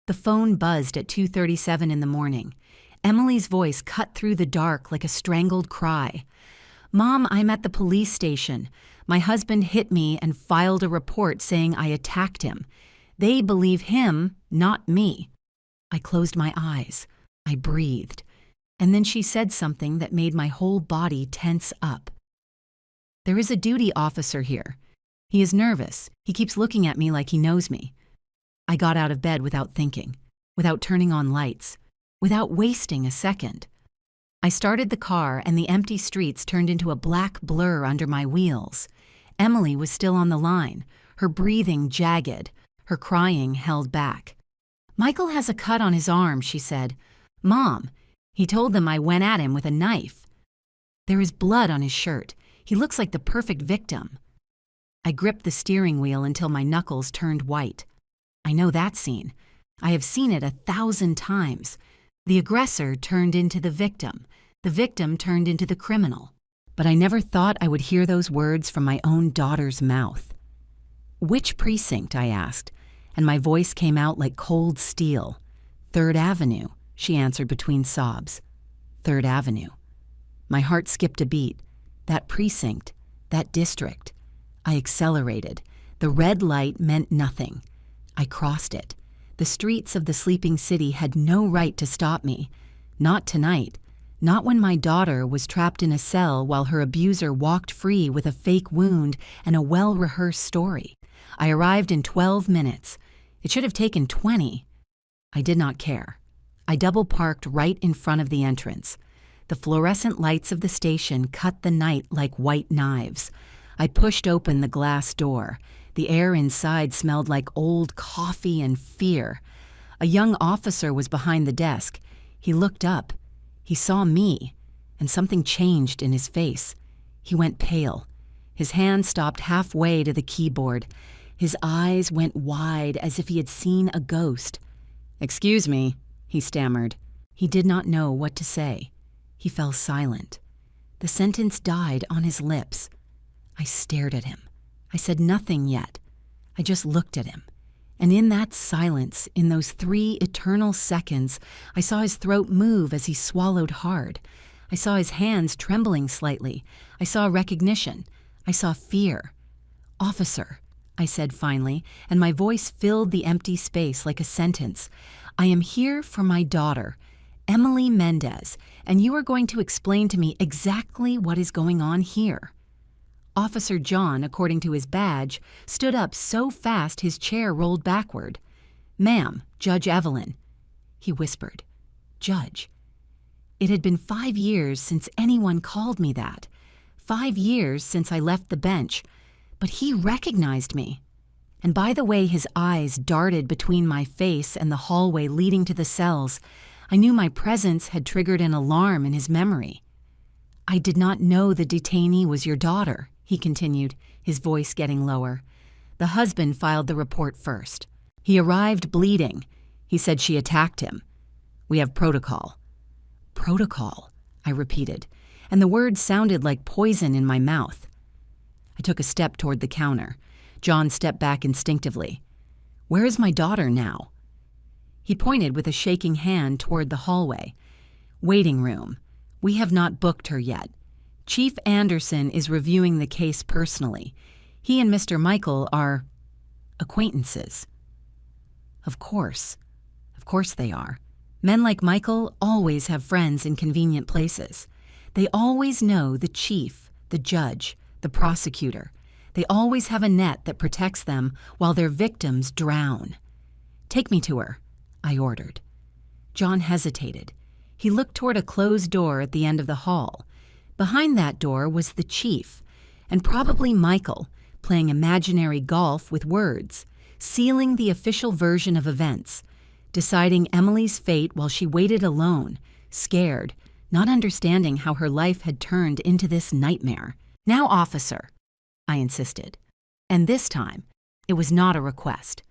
The phone buzzed at 2:37 in the morning. Emily's voice cut through the dark like a strangled cry. "Mom, I'm at the police station. My husband hit me and filed a report saying I attacked him. They believe him, not me." I closed my eyes. I breathed. And then she said something that made my whole body tense up. "There is a duty officer here. He is nervous. He keeps looking at me like he knows me." I got out of bed without thinking, without turning on lights, without wasting a second. I started the car and the empty streets turned into a black blur under my wheels. Emily was still on the line, her breathing jagged, her crying held back. "Michael has a cut on his arm," she said. "Mom, he told them I went at him with a knife. There is blood on his shirt. He looks like the perfect victim." I gripped the steering wheel until my knuckles turned white. I know that scene. I have seen it 1,000 times. The aggressor turned into the victim turned into the criminal. But I never thought I would hear those words from my own daughter's mouth. "Which precinct?" I asked, and my voice came out like cold steel. "3rd Avenue," she answered between sobs. 3rd Avenue. My heart skipped a beat. That precinct, that district. I accelerated. The red light meant nothing. I crossed it. The streets of the sleeping city had no right to stop me. Not tonight. Not when my daughter was trapped in a cell while her abuser walked free with a fake wound and a well-rehearsed story. I arrived in 12 minutes. It should have taken 20. I did not care. I double-parked right in front of the entrance. The fluorescent lights of the station cut the night like white knives. I pushed open the glass door. The air inside smelled like old coffee and fear. A young officer was behind the desk. He looked up. He saw me, and something changed in his face. He went pale. His hand stopped halfway to the keyboard. His eyes went wide as if he had seen a ghost. "Excuse me," he stammered. He did not know what to say. He fell silent. The sentence died on his lips. I stared at him. I said nothing yet. I just looked at him. And in that silence, in those 3 eternal seconds, I saw his throat move as he swallowed hard. I saw his hands trembling slightly. I saw recognition. I saw fear. "Officer," I said finally, and my voice filled the empty space like a sentence. "I am here for my daughter, Emily Mendez, and you are going to explain to me exactly what is going on here." Officer John, according to his badge, stood up so fast his chair rolled backward. "Ma'am, Judge Evelyn," he whispered. Judge. It had been 5 years since anyone called me that. 5 years since I left the bench, but he recognized me. And by the way his eyes darted between my face and the hallway leading to the cells, I knew my presence had triggered an alarm in his memory. "I did not know the detainee was your daughter," he continued, his voice getting lower. "The husband filed the report first. He arrived bleeding. He said she attacked him. We have protocol." "Protocol," I repeated, and the words sounded like poison in my mouth. I took a step toward the counter. John stepped back instinctively. "Where is my daughter now?" He pointed with a shaking hand toward the hallway. "Waiting room. We have not booked her yet. Chief Anderson is reviewing the case personally. He and Mr. Michael are acquaintances." Of course they are. Men like Michael always have friends in convenient places. They always know the chief, the judge, the prosecutor. They always have a net that protects them while their victims drown. "Take me to her," I ordered. John hesitated. He looked toward a closed door at the end of the hall. Behind that door was the chief, and probably Michael, playing imaginary golf with words, sealing the official version of events, deciding Emily's fate while she waited alone, scared, not understanding how her life had turned into this nightmare. "Now, officer," I insisted. And this time, it was not a request.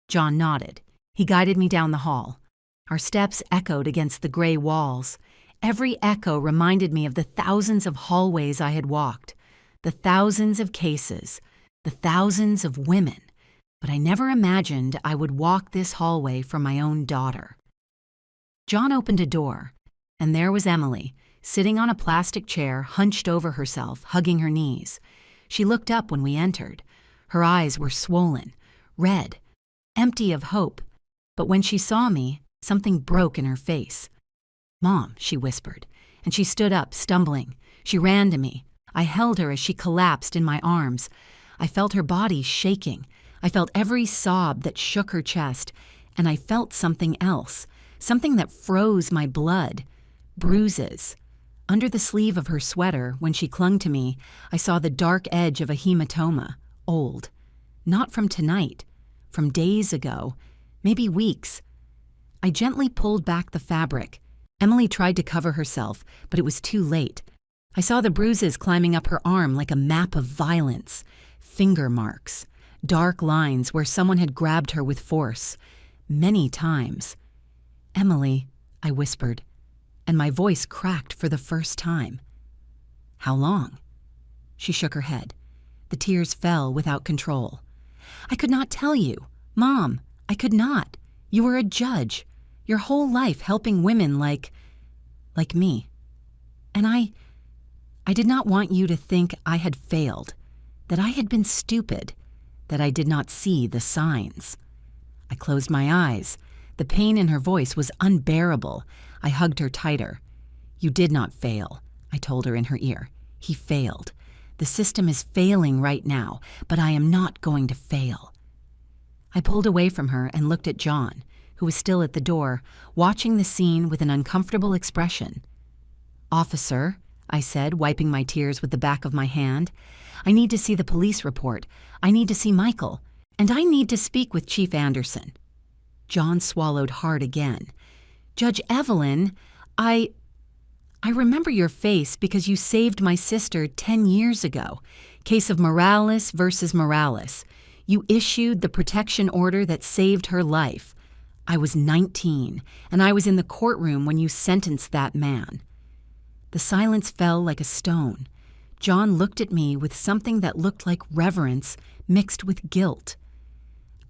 John nodded. He guided me down the hall. Our steps echoed against the gray walls. Every echo reminded me of the thousands of hallways I had walked, the thousands of cases, the thousands of women, but I never imagined I would walk this hallway for my own daughter. John opened a door, and there was Emily, sitting on a plastic chair, hunched over herself, hugging her knees. She looked up when we entered. Her eyes were swollen, red, empty of hope, but when she saw me, something broke in her face. "Mom," she whispered, and she stood up, stumbling. She ran to me. I held her as she collapsed in my arms. I felt her body shaking. I felt every sob that shook her chest, and I felt something else, something that froze my blood. Bruises. Under the sleeve of her sweater, when she clung to me, I saw the dark edge of a hematoma, old. Not from tonight, from days ago, maybe weeks. I gently pulled back the fabric. Emily tried to cover herself, but it was too late. I saw the bruises climbing up her arm like a map of violence. Finger marks. Dark lines where someone had grabbed her with force. Many times. "Emily," I whispered, and my voice cracked for the first time. "How long?" She shook her head. The tears fell without control. "I could not tell you. Mom, I could not. You were a judge, your whole life helping women like me. And I did not want you to think I had failed, that I had been stupid, that I did not see the signs." I closed my eyes. The pain in her voice was unbearable. I hugged her tighter. "You did not fail," I told her in her ear. "He failed. The system is failing right now, but I am not going to fail." I pulled away from her and looked at John, who was still at the door, watching the scene with an uncomfortable expression. "Officer," I said, wiping my tears with the back of my hand, "I need to see the police report. I need to see Michael. And I need to speak with Chief Anderson." John swallowed hard again. "Judge Evelyn, I remember your face because you saved my sister 10 years ago. Case of Morales versus Morales. You issued the protection order that saved her life. I was 19, and I was in the courtroom when you sentenced that man." The silence fell like a stone. John looked at me with something that looked like reverence mixed with guilt.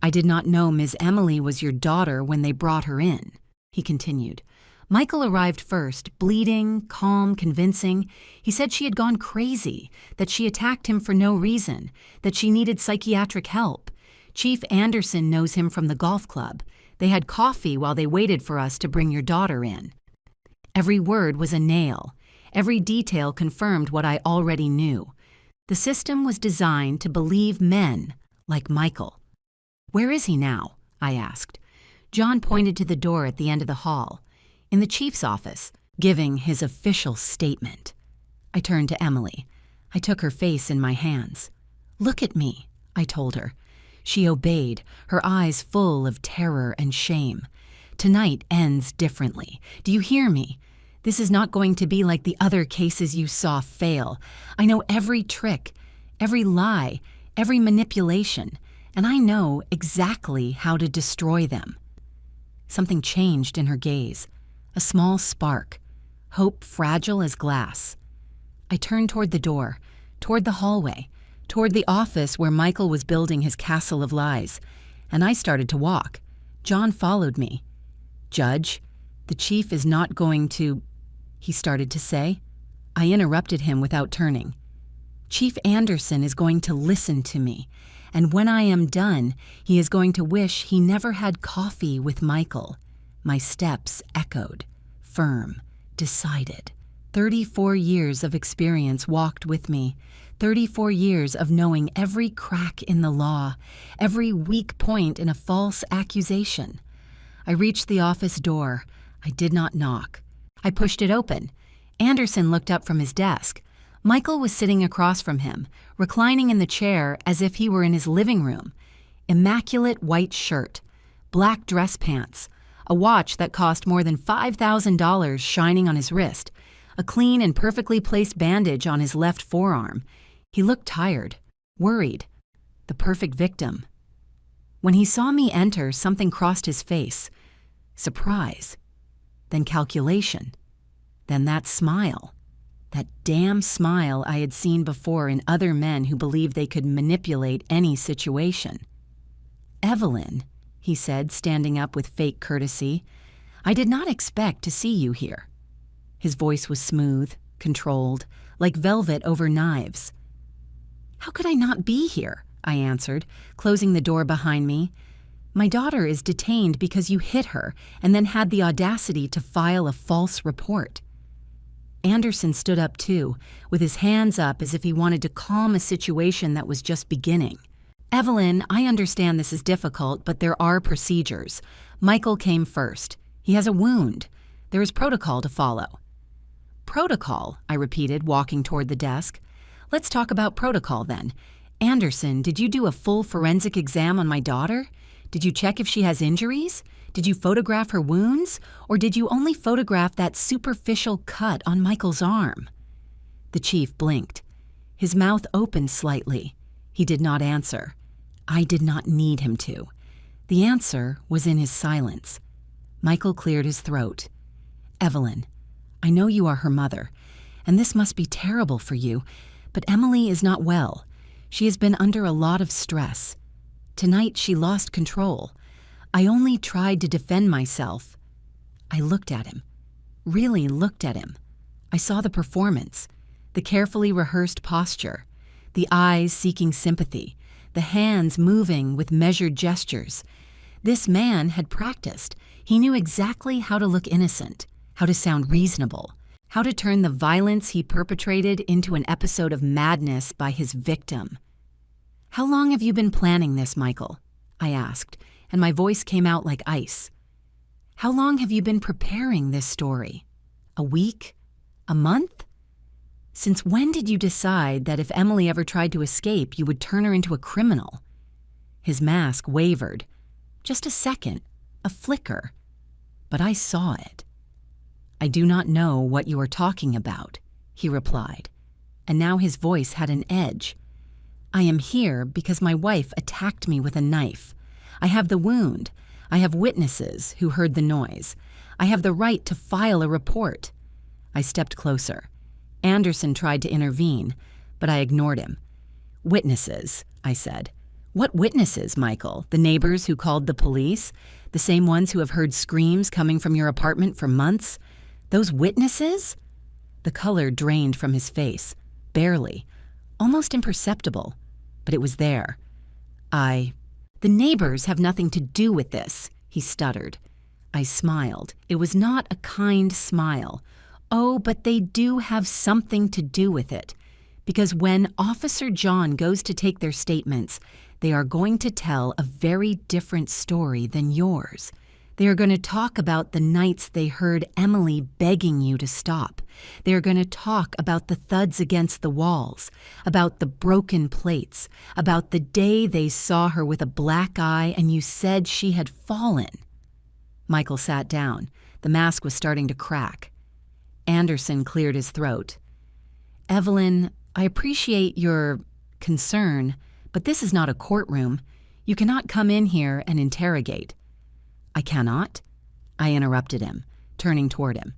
"I did not know Ms. Emily was your daughter when they brought her in," he continued. "Michael arrived first, bleeding, calm, convincing. He said she had gone crazy, that she attacked him for no reason, that she needed psychiatric help. Chief Anderson knows him from the golf club. They had coffee while they waited for us to bring your daughter in." Every word was a nail. Every detail confirmed what I already knew. The system was designed to believe men like Michael. "Where is he now?" I asked. John pointed to the door at the end of the hall. "In the chief's office, giving his official statement." I turned to Emily. I took her face in my hands. "Look at me," I told her. She obeyed, her eyes full of terror and shame. "Tonight ends differently. Do you hear me? This is not going to be like the other cases you saw fail. I know every trick, every lie, every manipulation, and I know exactly how to destroy them." Something changed in her gaze. A small spark. Hope fragile as glass. I turned toward the door, toward the hallway, toward the office where Michael was building his castle of lies, and I started to walk. John followed me. "Judge, the chief is not going to," he started to say. I interrupted him without turning. "Chief Anderson is going to listen to me, and when I am done, he is going to wish he never had coffee with Michael." My steps echoed, firm, decided. 34 years of experience walked with me. 34 years of knowing every crack in the law, every weak point in a false accusation. I reached the office door. I did not knock. I pushed it open. Anderson looked up from his desk. Michael was sitting across from him, reclining in the chair as if he were in his living room. Immaculate white shirt, black dress pants, a watch that cost more than $5,000 shining on his wrist, a clean and perfectly placed bandage on his left forearm. He looked tired, worried, the perfect victim. When he saw me enter, something crossed his face. Surprise. Then calculation. Then that smile. That damn smile I had seen before in other men who believed they could manipulate any situation. "Evelyn," he said, standing up with fake courtesy, "I did not expect to see you here." His voice was smooth, controlled, like velvet over knives. "How could I not be here?" I answered, closing the door behind me. "My daughter is detained because you hit her and then had the audacity to file a false report." Anderson stood up too, with his hands up as if he wanted to calm a situation that was just beginning. "Evelyn, I understand this is difficult, but there are procedures. Michael came first. He has a wound. There is protocol to follow." "Protocol," I repeated, walking toward the desk. "Let's talk about protocol then. Anderson, did you do a full forensic exam on my daughter? Did you check if she has injuries? Did you photograph her wounds? Or did you only photograph that superficial cut on Michael's arm?" The chief blinked. His mouth opened slightly. He did not answer. I did not need him to. The answer was in his silence. Michael cleared his throat. "Evelyn, I know you are her mother, and this must be terrible for you, but Emily is not well. She has been under a lot of stress. Tonight she lost control. I only tried to defend myself." I looked at him, really looked at him. I saw the performance, the carefully rehearsed posture, the eyes seeking sympathy, the hands moving with measured gestures. This man had practiced. He knew exactly how to look innocent, how to sound reasonable, how to turn the violence he perpetrated into an episode of madness by his victim. "How long have you been planning this, Michael?" I asked, and my voice came out like ice. "How long have you been preparing this story? A week? A month? Since when did you decide that if Emily ever tried to escape, you would turn her into a criminal?" His mask wavered. Just a second, a flicker. But I saw it. "I do not know what you are talking about," he replied, and now his voice had an edge. "I am here because my wife attacked me with a knife. I have the wound. I have witnesses who heard the noise. I have the right to file a report." I stepped closer. Anderson tried to intervene, but I ignored him. "Witnesses," I said. "What witnesses, Michael? The neighbors who called the police? The same ones who have heard screams coming from your apartment for months? Those witnesses?" The color drained from his face, barely, almost imperceptible, but it was there. "The neighbors have nothing to do with this," he stuttered. I smiled. It was not a kind smile. "Oh, but they do have something to do with it. Because when Officer John goes to take their statements, they are going to tell a very different story than yours. They are going to talk about the nights they heard Emily begging you to stop. They are going to talk about the thuds against the walls, about the broken plates, about the day they saw her with a black eye and you said she had fallen." Michael sat down. The mask was starting to crack. Anderson cleared his throat. "Evelyn, I appreciate your concern, but this is not a courtroom. You cannot come in here and interrogate." "I cannot?" I interrupted him, turning toward him.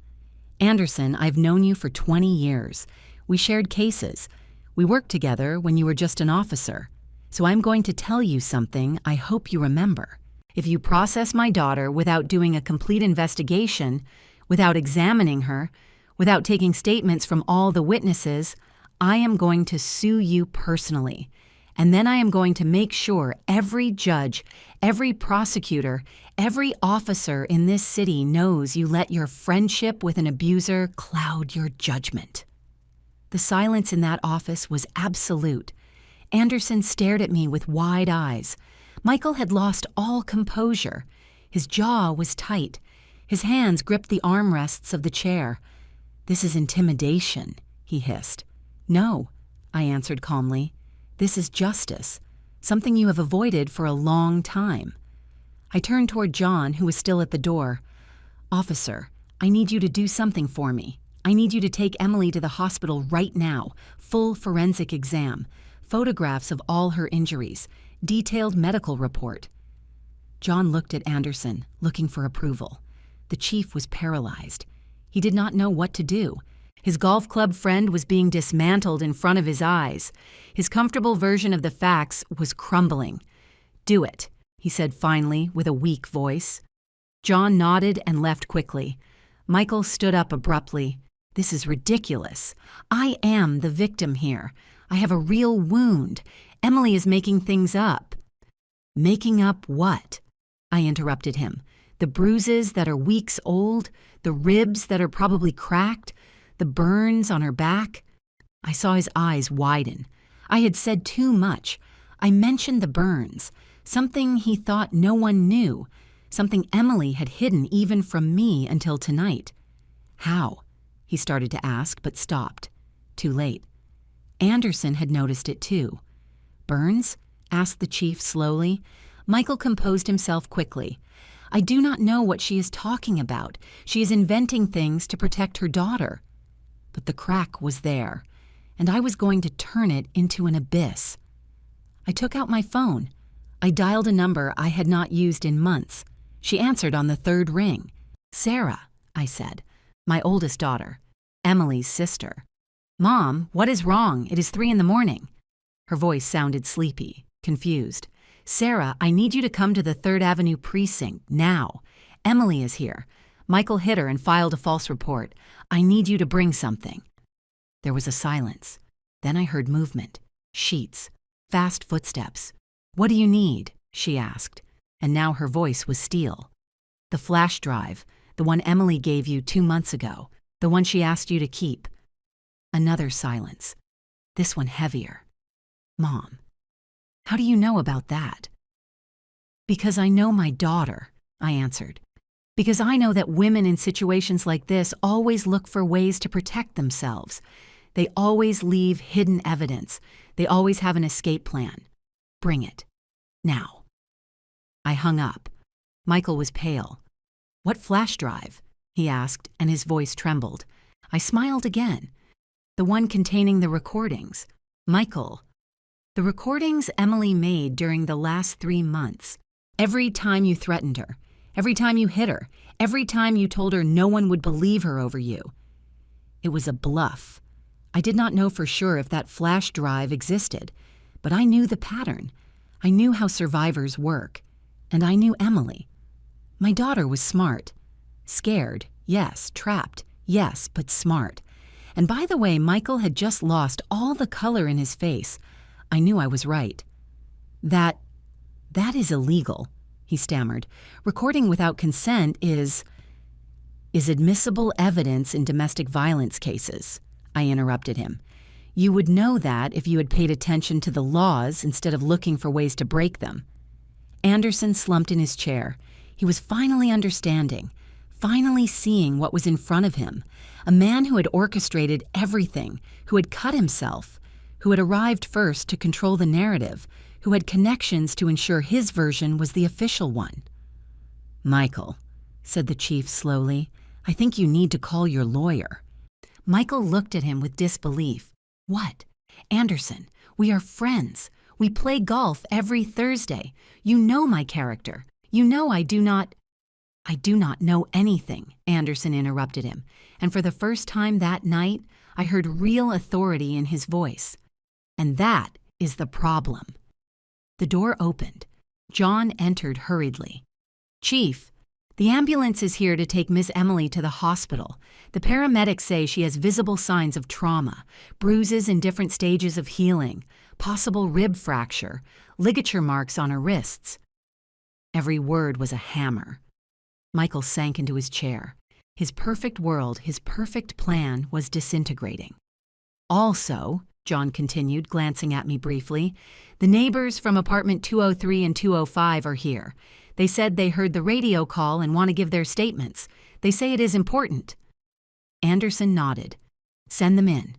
"Anderson, I've known you for 20 years. We shared cases. We worked together when you were just an officer. So I'm going to tell you something I hope you remember. If you process my daughter without doing a complete investigation, without examining her, without taking statements from all the witnesses, I am going to sue you personally. And then I am going to make sure every judge, every prosecutor, every officer in this city knows you let your friendship with an abuser cloud your judgment." The silence in that office was absolute. Anderson stared at me with wide eyes. Michael had lost all composure. His jaw was tight. His hands gripped the armrests of the chair. "This is intimidation," he hissed. "No," I answered calmly. "This is justice, something you have avoided for a long time." I turned toward John, who was still at the door. "Officer, I need you to do something for me. I need you to take Emily to the hospital right now. Full forensic exam, photographs of all her injuries, detailed medical report." John looked at Anderson, looking for approval. The chief was paralyzed. He did not know what to do. His golf club friend was being dismantled in front of his eyes. His comfortable version of the facts was crumbling. "Do it," he said finally with a weak voice. John nodded and left quickly. Michael stood up abruptly. This is ridiculous. I am the victim here. I have a real wound. Emily is making things up. Making up what? I interrupted him. The bruises that are weeks old, the ribs that are probably cracked, the burns on her back. I saw his eyes widen. I had said too much. I mentioned the burns, something he thought no one knew, something Emily had hidden even from me until tonight. How? He started to ask, but stopped. Too late. Anderson had noticed it too. Burns? Asked the chief slowly. Michael composed himself quickly. I do not know what she is talking about. She is inventing things to protect her daughter. But the crack was there, and I was going to turn it into an abyss. I took out my phone. I dialed a number I had not used in months. She answered on the third ring. Sarah, I said. My oldest daughter. Emily's sister. Mom, what is wrong? It is 3 a.m. Her voice sounded sleepy, confused. Sarah, I need you to come to the 3rd Avenue precinct, now. Emily is here. Michael hit her and filed a false report. I need you to bring something. There was a silence. Then I heard movement. Sheets. Fast footsteps. What do you need? She asked. And now her voice was steel. The flash drive, the one Emily gave you 2 months ago, the one she asked you to keep. Another silence. This one heavier. Mom. How do you know about that? Because I know my daughter, I answered. Because I know that women in situations like this always look for ways to protect themselves. They always leave hidden evidence. They always have an escape plan. Bring it. Now. I hung up. Michael was pale. What flash drive? He asked, and his voice trembled. I smiled again. The one containing the recordings. Michael. The recordings Emily made during the last 3 months. Every time you threatened her. Every time you hit her. Every time you told her no one would believe her over you. It was a bluff. I did not know for sure if that flash drive existed, but I knew the pattern. I knew how survivors work. And I knew Emily. My daughter was smart. Scared, yes. Trapped, yes, but smart. And by the way, Michael had just lost all the color in his face. I knew I was right. That is illegal, he stammered. Recording without consent is admissible evidence in domestic violence cases, I interrupted him. You would know that if you had paid attention to the laws instead of looking for ways to break them. Anderson slumped in his chair. He was finally understanding, finally seeing what was in front of him. A man who had orchestrated everything, who had cut himself, who had arrived first to control the narrative, who had connections to ensure his version was the official one. Michael, said the chief slowly, I think you need to call your lawyer. Michael looked at him with disbelief. What? Anderson, we are friends. We play golf every Thursday. You know my character. You know I do not know anything, Anderson interrupted him, and for the first time that night, I heard real authority in his voice. And that is the problem. The door opened. John entered hurriedly. Chief, the ambulance is here to take Miss Emily to the hospital. The paramedics say she has visible signs of trauma, bruises in different stages of healing, possible rib fracture, ligature marks on her wrists. Every word was a hammer. Michael sank into his chair. His perfect world, his perfect plan was disintegrating. Also, John continued, glancing at me briefly, the neighbors from apartment 203 and 205 are here. They said they heard the radio call and want to give their statements. They say it is important. Anderson nodded. Send them in.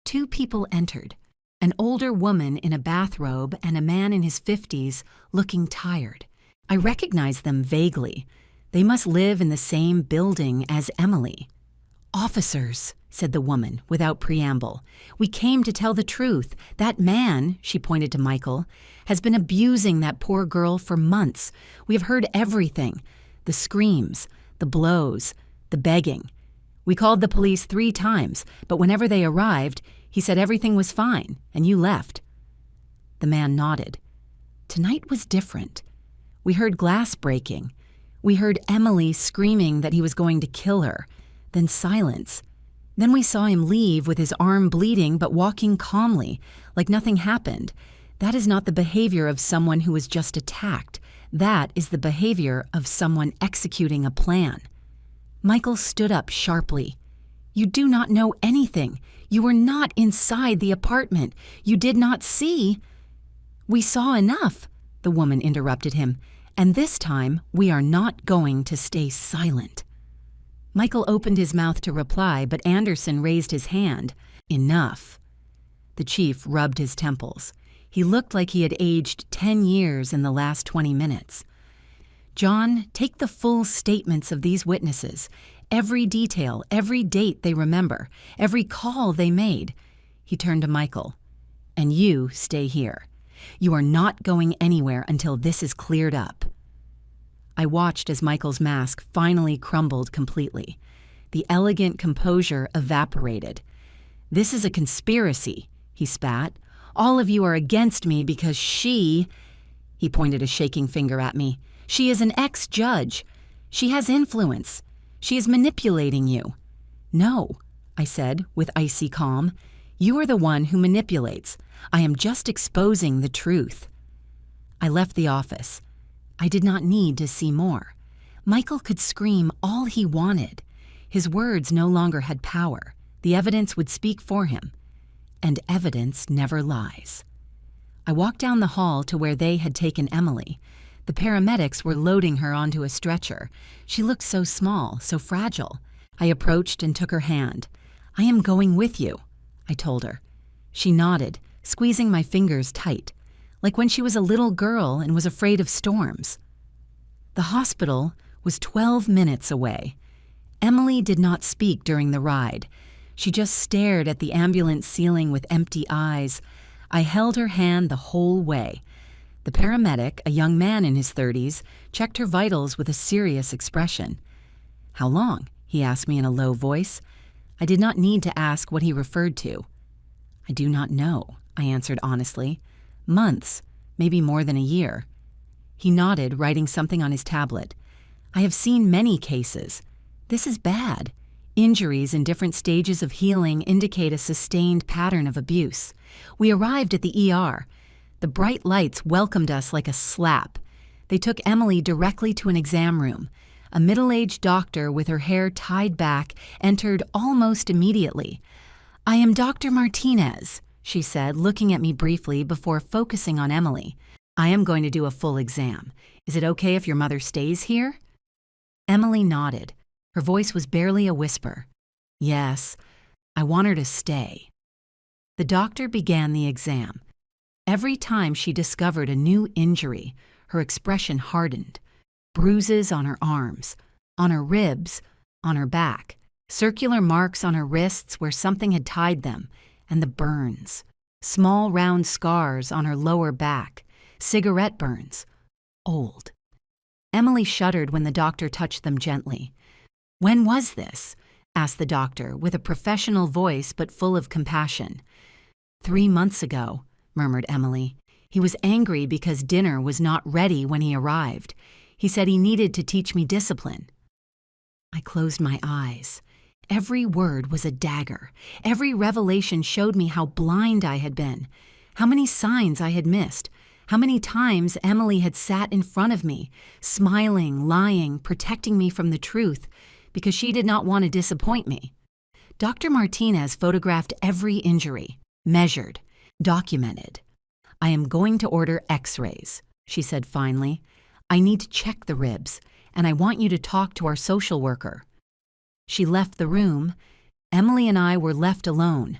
2 people entered. An older woman in a bathrobe and a man in his 50s looking tired. I recognized them vaguely. They must live in the same building as Emily. Officers, said the woman without preamble. We came to tell the truth. That man, she pointed to Michael, has been abusing that poor girl for months. We have heard everything. The screams, the blows, the begging. We called the police 3 times, but whenever they arrived, he said everything was fine, and you left. The man nodded. Tonight was different. We heard glass breaking. We heard Emily screaming that he was going to kill her. Then silence. Then we saw him leave with his arm bleeding but walking calmly, like nothing happened. That is not the behavior of someone who was just attacked. That is the behavior of someone executing a plan. Michael stood up sharply. You do not know anything. You were not inside the apartment. You did not see. We saw enough, the woman interrupted him, and this time we are not going to stay silent. Michael opened his mouth to reply, but Anderson raised his hand. Enough. The chief rubbed his temples. He looked like he had aged 10 years in the last 20 minutes. John, take the full statements of these witnesses, every detail, every date they remember, every call they made. He turned to Michael. And you stay here. You are not going anywhere until this is cleared up. I watched as Michael's mask finally crumbled completely. The elegant composure evaporated. This is a conspiracy, he spat. All of you are against me because she pointed a shaking finger at me. She is an ex-judge. She has influence. She is manipulating you. No, I said with icy calm. You are the one who manipulates. I am just exposing the truth. I left the office. I did not need to see more. Michael could scream all he wanted. His words no longer had power. The evidence would speak for him. And evidence never lies. I walked down the hall to where they had taken Emily. The paramedics were loading her onto a stretcher. She looked so small, so fragile. I approached and took her hand. I am going with you, I told her. She nodded, squeezing my fingers tight, like when she was a little girl and was afraid of storms. The hospital was 12 minutes away. Emily did not speak during the ride. She just stared at the ambulance ceiling with empty eyes. I held her hand the whole way. The paramedic, a young man in his 30s, checked her vitals with a serious expression. How long? He asked me in a low voice. I did not need to ask what he referred to. I do not know, I answered honestly. Months, maybe more than a year. He nodded, writing something on his tablet. I have seen many cases. This is bad. Injuries in different stages of healing indicate a sustained pattern of abuse. We arrived at the ER. The bright lights welcomed us like a slap. They took Emily directly to an exam room. A middle-aged doctor with her hair tied back entered almost immediately. I am Dr. Martinez, she said, looking at me briefly before focusing on Emily. I am going to do a full exam. Is it okay if your mother stays here? Emily nodded. Her voice was barely a whisper. Yes, I want her to stay. The doctor began the exam. Every time she discovered a new injury, her expression hardened. Bruises on her arms, on her ribs, on her back, circular marks on her wrists where something had tied them, and the burns. Small round scars on her lower back, cigarette burns. Old. Emily shuddered when the doctor touched them gently. When was this? Asked the doctor with a professional voice but full of compassion. 3 months ago, murmured Emily. He was angry because dinner was not ready when he arrived. He said he needed to teach me discipline. I closed my eyes. Every word was a dagger. Every revelation showed me how blind I had been, how many signs I had missed, how many times Emily had sat in front of me, smiling, lying, protecting me from the truth, because she did not want to disappoint me. Dr. Martinez photographed every injury, measured, documented. I am going to order x-rays, she said finally. I need to check the ribs, and I want you to talk to our social worker. She left the room. Emily and I were left alone.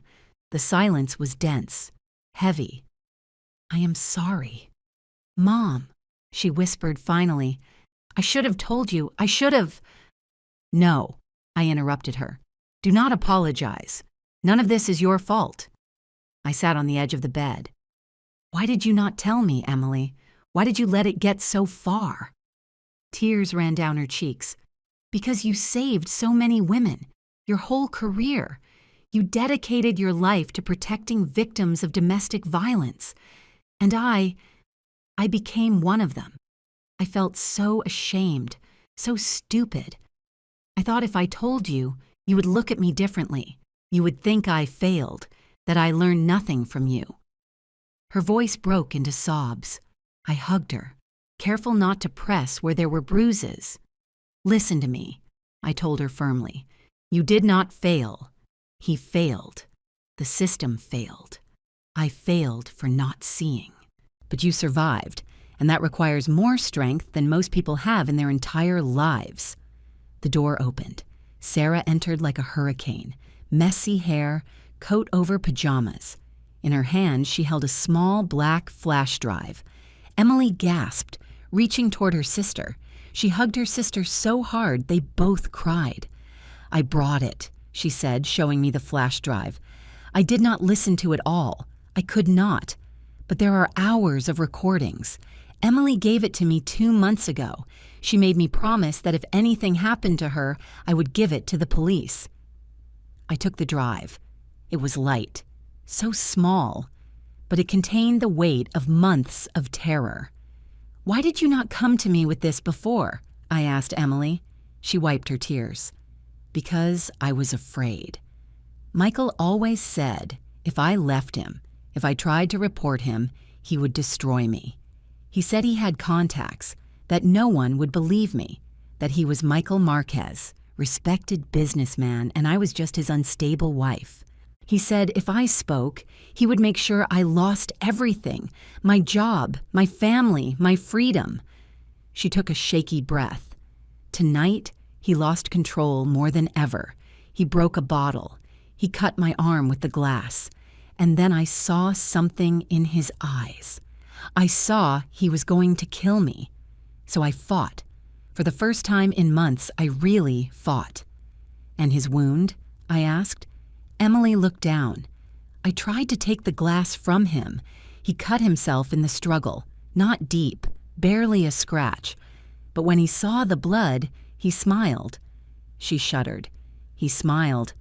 The silence was dense, heavy. I am sorry. Mom, she whispered finally. I should have told you. I should have. No, I interrupted her. Do not apologize. None of this is your fault. I sat on the edge of the bed. Why did you not tell me, Emily? Why did you let it get so far? Tears ran down her cheeks. Because you saved so many women, your whole career. You dedicated your life to protecting victims of domestic violence. And I became one of them. I felt so ashamed, so stupid. I thought if I told you, you would look at me differently. You would think I failed, that I learned nothing from you. Her voice broke into sobs. I hugged her, careful not to press where there were bruises. Listen to me, I told her firmly. You did not fail. He failed. The system failed. I failed for not seeing. But you survived, and that requires more strength than most people have in their entire lives. The door opened. Sarah entered like a hurricane, messy hair, coat over pajamas. In her hand, she held a small black flash drive. Emily gasped, reaching toward her sister. She hugged her sister so hard they both cried. I brought it, she said, showing me the flash drive. I did not listen to it all. I could not. But there are hours of recordings. Emily gave it to me 2 months ago. She made me promise that if anything happened to her, I would give it to the police. I took the drive. It was light, so small, but it contained the weight of months of terror. Why did you not come to me with this before? I asked Emily. She wiped her tears. Because I was afraid. Michael always said if I left him, if I tried to report him, he would destroy me. He said he had contacts, that no one would believe me, that he was Michael Marquez, respected businessman, and I was just his unstable wife. He said if I spoke, he would make sure I lost everything, my job, my family, my freedom. She took a shaky breath. Tonight, he lost control more than ever. He broke a bottle. He cut my arm with the glass. And then I saw something in his eyes. I saw he was going to kill me. So I fought. For the first time in months, I really fought. And his wound? I asked. Emily looked down. I tried to take the glass from him. He cut himself in the struggle, not deep, barely a scratch. But when he saw the blood, he smiled. She shuddered. He smiled.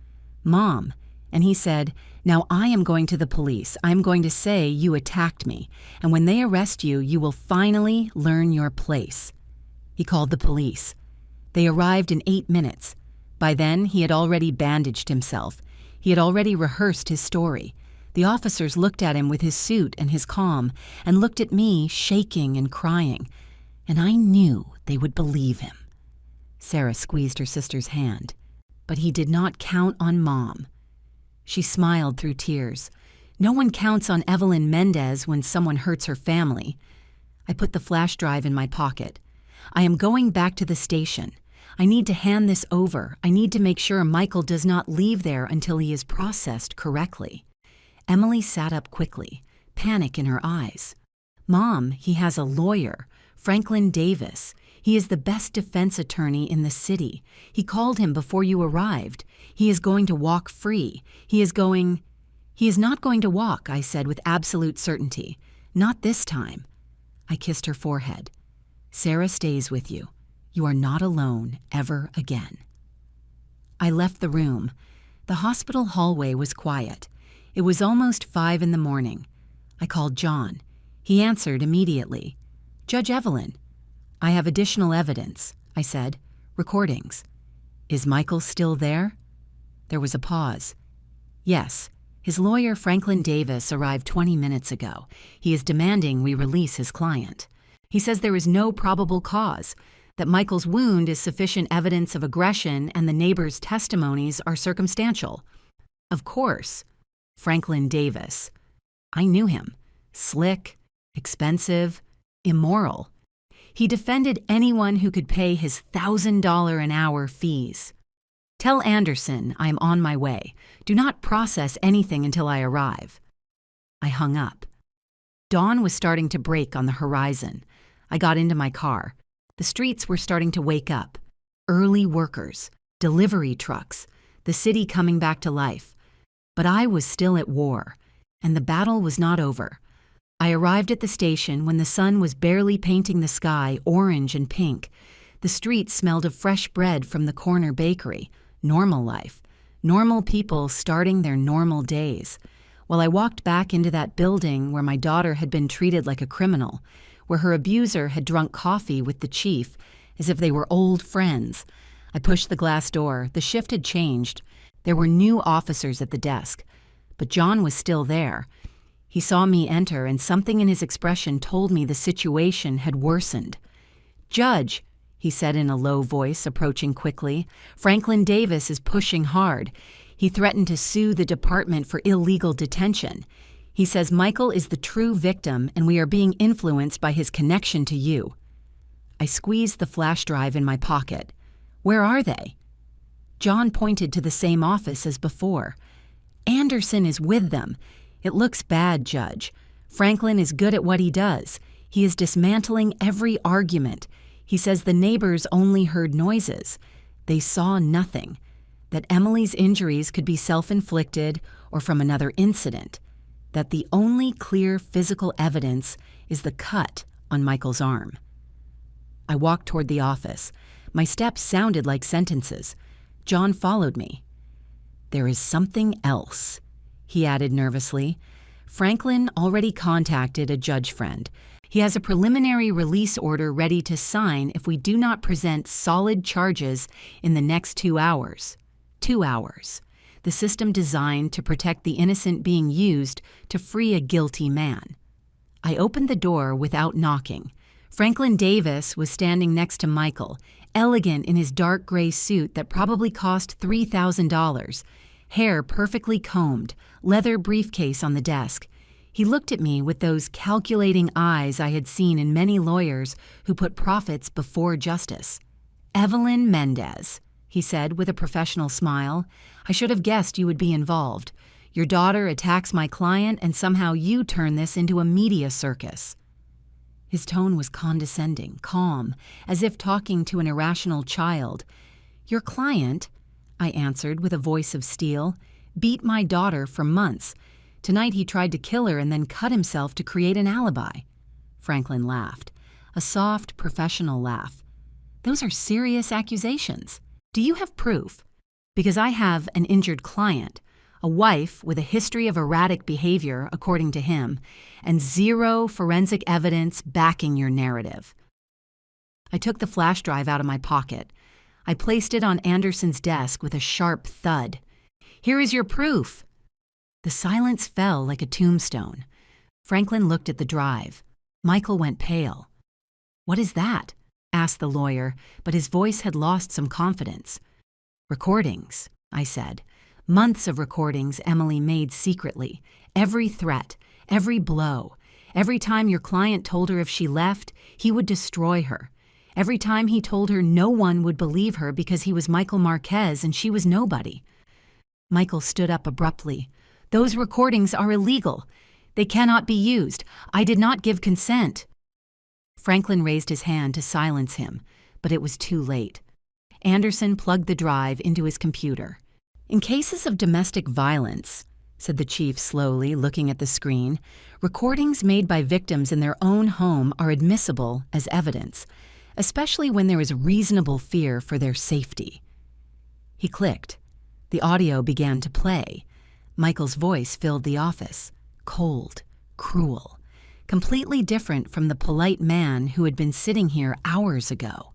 Mom. And he said, now I am going to the police. I'm going to say you attacked me. And when they arrest you, you will finally learn your place. He called the police. They arrived in 8 minutes. By then, he had already bandaged himself. He had already rehearsed his story. The officers looked at him with his suit and his calm, and looked at me, shaking and crying. And I knew they would believe him. Sarah squeezed her sister's hand. But he did not count on Mom. She smiled through tears. No one counts on Evelyn Mendez when someone hurts her family. I put the flash drive in my pocket. I am going back to the station. I need to hand this over. I need to make sure Michael does not leave there until he is processed correctly. Emily sat up quickly, panic in her eyes. Mom, he has a lawyer, Franklin Davis. He is the best defense attorney in the city. He called him before you arrived. He is going to walk free. He is not going to walk, I said with absolute certainty. Not this time. I kissed her forehead. Sarah stays with you. You are not alone ever again. I left the room. The hospital hallway was quiet. It was almost 5 in the morning. I called John. He answered immediately. Judge Evelyn. I have additional evidence, I said. Recordings. Is Michael still there? There was a pause. Yes. His lawyer, Franklin Davis, arrived 20 minutes ago. He is demanding we release his client. He says there is no probable cause, that Michael's wound is sufficient evidence of aggression and the neighbors' testimonies are circumstantial. Of course. Franklin Davis. I knew him. Slick, expensive, immoral. He defended anyone who could pay his $1,000 an hour fees. Tell Anderson I am on my way. Do not process anything until I arrive. I hung up. Dawn was starting to break on the horizon. I got into my car. The streets were starting to wake up. Early workers, delivery trucks, the city coming back to life. But I was still at war, and the battle was not over. I arrived at the station when the sun was barely painting the sky orange and pink. The streets smelled of fresh bread from the corner bakery. Normal life. Normal people starting their normal days. While I walked back into that building where my daughter had been treated like a criminal, where her abuser had drunk coffee with the chief as if they were old friends. I pushed the glass door. The shift had changed. There were new officers at the desk, but John was still there. He saw me enter, and something in his expression told me the situation had worsened. "Judge," he said in a low voice, approaching quickly, "Franklin Davis is pushing hard. He threatened to sue the department for illegal detention. He says Michael is the true victim and we are being influenced by his connection to you." I squeezed the flash drive in my pocket. "Where are they?" John pointed to the same office as before. "Anderson is with them. It looks bad, Judge. Franklin is good at what he does. He is dismantling every argument. He says the neighbors only heard noises. They saw nothing. That Emily's injuries could be self-inflicted or from another incident. That the only clear physical evidence is the cut on Michael's arm." I walked toward the office. My steps sounded like sentences. John followed me. "There is something else," he added nervously. "Franklin already contacted a judge friend. He has a preliminary release order ready to sign if we do not present solid charges in the next 2 hours. 2 hours. The system designed to protect the innocent being used to free a guilty man." I opened the door without knocking. Franklin Davis was standing next to Michael, elegant in his dark gray suit that probably cost $3,000, hair perfectly combed, leather briefcase on the desk. He looked at me with those calculating eyes I had seen in many lawyers who put profits before justice. "Evelyn Mendez," he said with a professional smile. "I should have guessed you would be involved. Your daughter attacks my client and somehow you turn this into a media circus." His tone was condescending, calm, as if talking to an irrational child. "Your client," I answered with a voice of steel, "beat my daughter for months. Tonight he tried to kill her and then cut himself to create an alibi." Franklin laughed, a soft, professional laugh. "Those are serious accusations. Do you have proof? Because I have an injured client, a wife with a history of erratic behavior, according to him, and 0 forensic evidence backing your narrative." I took the flash drive out of my pocket. I placed it on Anderson's desk with a sharp thud. "Here is your proof." The silence fell like a tombstone. Franklin looked at the drive. Michael went pale. "What is that?" asked the lawyer, but his voice had lost some confidence. "Recordings," I said. "Months of recordings Emily made secretly. Every threat, every blow. Every time your client told her if she left, he would destroy her. Every time he told her no one would believe her because he was Michael Marquez and she was nobody." Michael stood up abruptly. "Those recordings are illegal. They cannot be used. I did not give consent." Franklin raised his hand to silence him, but it was too late. Anderson plugged the drive into his computer. "In cases of domestic violence," said the chief slowly, looking at the screen, "recordings made by victims in their own home are admissible as evidence, especially when there is reasonable fear for their safety." He clicked. The audio began to play. Michael's voice filled the office, cold, cruel, completely different from the polite man who had been sitting here hours ago.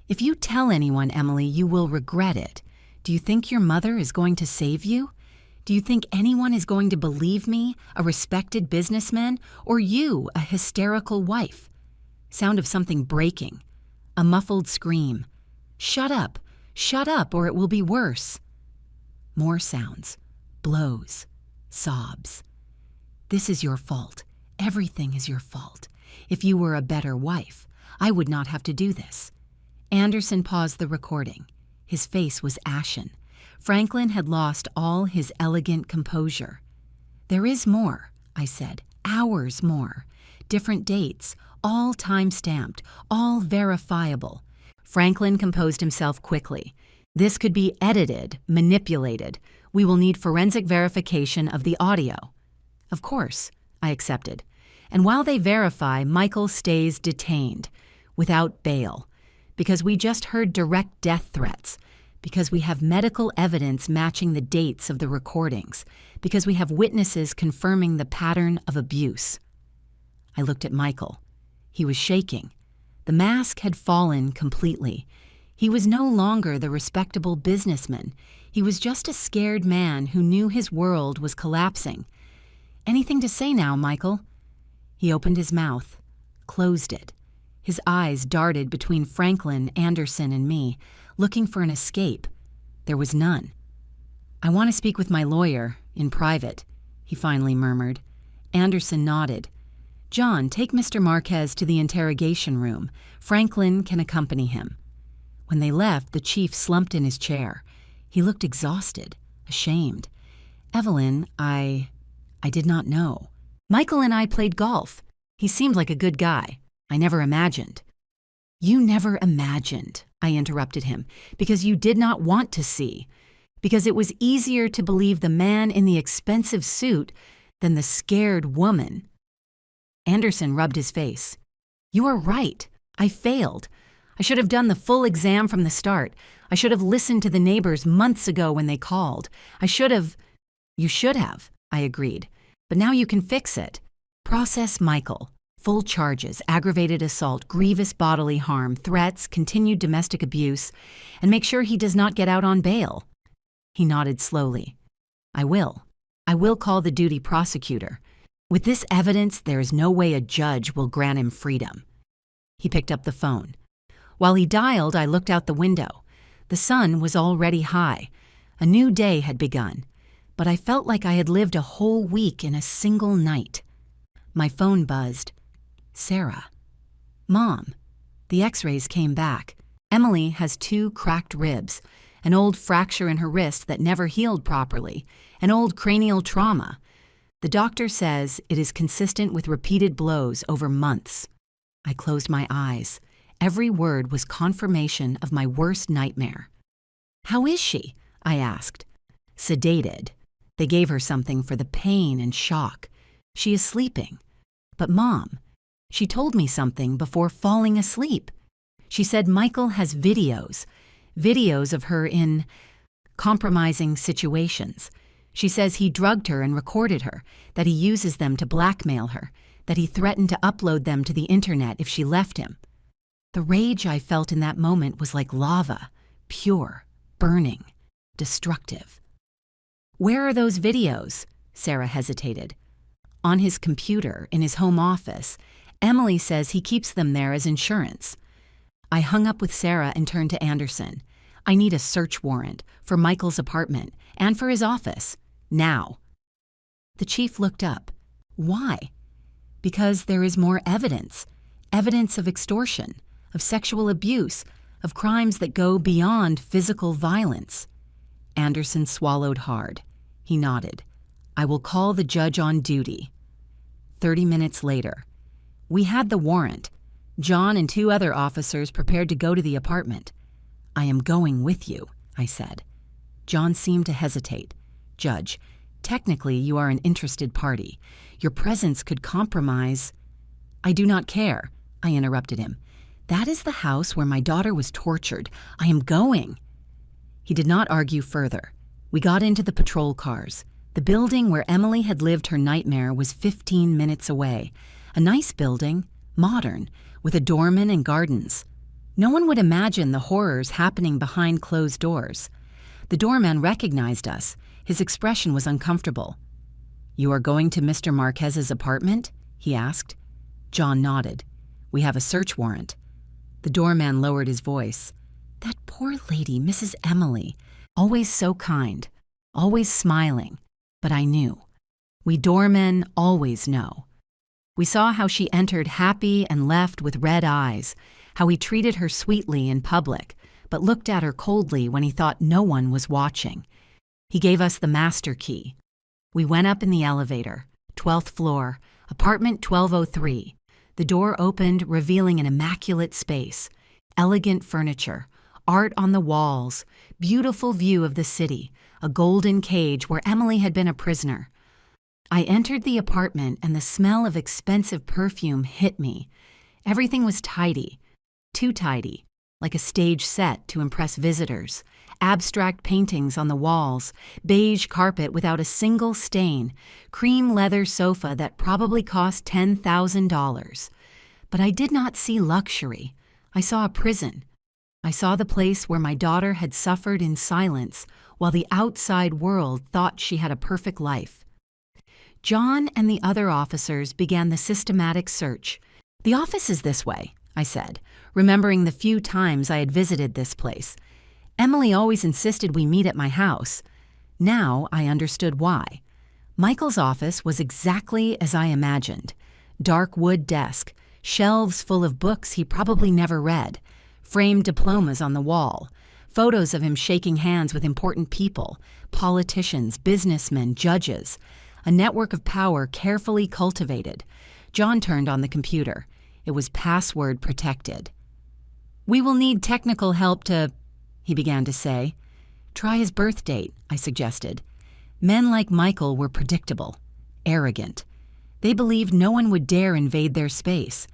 "If you tell anyone, Emily, you will regret it. Do you think your mother is going to save you? Do you think anyone is going to believe me, a respected businessman, or you, a hysterical wife?" Sound of something breaking. A muffled scream. Shut up, or it will be worse." More sounds. Blows. Sobs. "This is your fault. Everything is your fault. If you were a better wife, I would not have to do this." Anderson paused the recording. His face was ashen. Franklin had lost all his elegant composure. "There is more," I said. "Hours more. Different dates, all time-stamped, all verifiable." Franklin composed himself quickly. "This could be edited, manipulated. We will need forensic verification of the audio." "Of course," I accepted. "And while they verify, Michael stays detained, without bail, because we just heard direct death threats, because we have medical evidence matching the dates of the recordings, because we have witnesses confirming the pattern of abuse." I looked at Michael. He was shaking. The mask had fallen completely. He was no longer the respectable businessman. He was just a scared man who knew his world was collapsing. "Anything to say now, Michael?" He opened his mouth, closed it. His eyes darted between Franklin, Anderson, and me, looking for an escape. There was none. "I want to speak with my lawyer, in private," he finally murmured. Anderson nodded. "John, take Mr. Marquez to the interrogation room. Franklin can accompany him." When they left, the chief slumped in his chair. He looked exhausted, ashamed. "Evelyn, I did not know. Michael and I played golf. He seemed like a good guy. I never imagined." "You never imagined," I interrupted him, "because you did not want to see. Because it was easier to believe the man in the expensive suit than the scared woman." Anderson rubbed his face. "You are right. I failed. I should have done the full exam from the start. I should have listened to the neighbors months ago when they called. I should have—" "You should have," I agreed. "But now you can fix it. Process Michael. Full charges, aggravated assault, grievous bodily harm, threats, continued domestic abuse, and make sure he does not get out on bail." He nodded slowly. "I will. I will call the duty prosecutor. With this evidence, there is no way a judge will grant him freedom." He picked up the phone. While he dialed, I looked out the window. The sun was already high. A new day had begun, but I felt like I had lived a whole week in a single night. My phone buzzed. Sarah. "Mom." The x-rays came back. Emily has 2 cracked ribs, an old fracture in her wrist that never healed properly, an old cranial trauma. The doctor says it is consistent with repeated blows over months. I closed my eyes. Every word was confirmation of my worst nightmare. "How is she?" I asked. "Sedated. They gave her something for the pain and shock. She is sleeping." "But Mom, she told me something before falling asleep. She said Michael has videos of her in compromising situations. She says he drugged her and recorded her, that he uses them to blackmail her, that he threatened to upload them to the internet if she left him." The rage I felt in that moment was like lava, pure, burning, destructive. "Where are those videos?" Sarah hesitated. "On his computer, in his home office. Emily says he keeps them there as insurance." I hung up with Sarah and turned to Anderson. "I need a search warrant for Michael's apartment and for his office. Now." The chief looked up. "Why?" "Because there is more evidence. Evidence of extortion, of sexual abuse, of crimes that go beyond physical violence." Anderson swallowed hard. He nodded. "I will call the judge on duty." 30 minutes later. We had the warrant. John and 2 other officers prepared to go to the apartment. "I am going with you," I said. John seemed to hesitate. "Judge, technically you are an interested party. Your presence could compromise—" "I do not care," I interrupted him. "That is the house where my daughter was tortured. I am going." He did not argue further. We got into the patrol cars. The building where Emily had lived her nightmare was 15 minutes away. A nice building, modern, with a doorman and gardens. No one would imagine the horrors happening behind closed doors. The doorman recognized us. His expression was uncomfortable. "You are going to Mr. Marquez's apartment?" he asked. John nodded. "We have a search warrant." The doorman lowered his voice. "That poor lady, Mrs. Emily, always so kind, always smiling. But I knew. We doormen always know." We saw how she entered happy and left with red eyes, how he treated her sweetly in public, but looked at her coldly when he thought no one was watching. He gave us the master key. We went up in the elevator, 12th floor, apartment 1203. The door opened, revealing an immaculate space, elegant furniture, art on the walls, beautiful view of the city, a golden cage where Emily had been a prisoner. I entered the apartment and the smell of expensive perfume hit me. Everything was tidy, too tidy, like a stage set to impress visitors. Abstract paintings on the walls, beige carpet without a single stain, cream leather sofa that probably cost $10,000. But I did not see luxury. I saw a prison. I saw the place where my daughter had suffered in silence while the outside world thought she had a perfect life. John and the other officers began the systematic search. "The office is this way," I said, remembering the few times I had visited this place. Emily always insisted we meet at my house. Now I understood why. Michael's office was exactly as I imagined. Dark wood desk, shelves full of books he probably never read, framed diplomas on the wall, photos of him shaking hands with important people, politicians, businessmen, judges, a network of power carefully cultivated. John turned on the computer. It was password protected. "We will need technical help to," he began to say. "Try his birth date," I suggested. Men like Michael were predictable, arrogant. They believed no one would dare invade their space.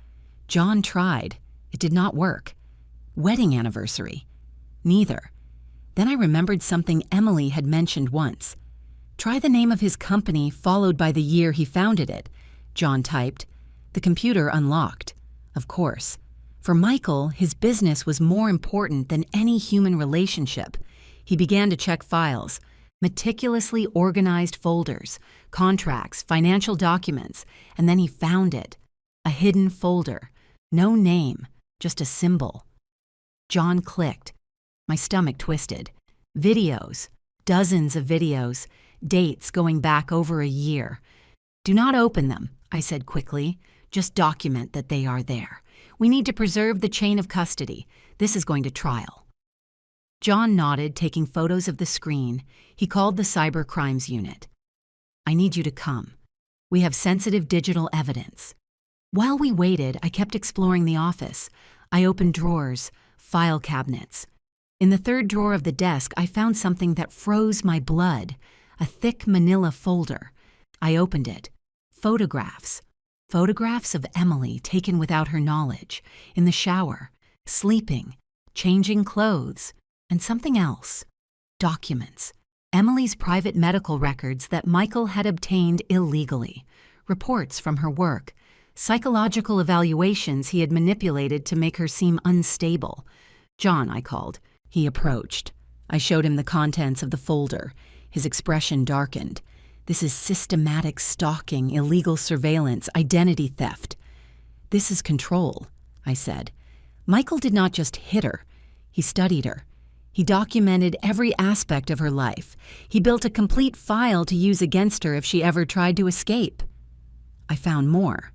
John tried. It did not work. Wedding anniversary. Neither. Then I remembered something Emily had mentioned once. "Try the name of his company followed by the year he founded it," John typed. The computer unlocked. Of course. For Michael, his business was more important than any human relationship. He began to check files, meticulously organized folders, contracts, financial documents, and then he found it. A hidden folder. No name, just a symbol. John clicked. My stomach twisted. Videos. Dozens of videos. Dates going back over a year. "Do not open them," I said quickly. "Just document that they are there. We need to preserve the chain of custody. This is going to trial." John nodded, taking photos of the screen. He called the cyber crimes unit. "I need you to come. We have sensitive digital evidence." While we waited, I kept exploring the office. I opened drawers, file cabinets. In the third drawer of the desk, I found something that froze my blood, a thick manila folder. I opened it. Photographs. Photographs of Emily taken without her knowledge, in the shower, sleeping, changing clothes, and something else. Documents. Emily's private medical records that Michael had obtained illegally. Reports from her work. Psychological evaluations he had manipulated to make her seem unstable. "John," I called. He approached. I showed him the contents of the folder. His expression darkened. "This is systematic stalking, illegal surveillance, identity theft." "This is control," I said. Michael did not just hit her. He studied her. He documented every aspect of her life. He built a complete file to use against her if she ever tried to escape. I found more.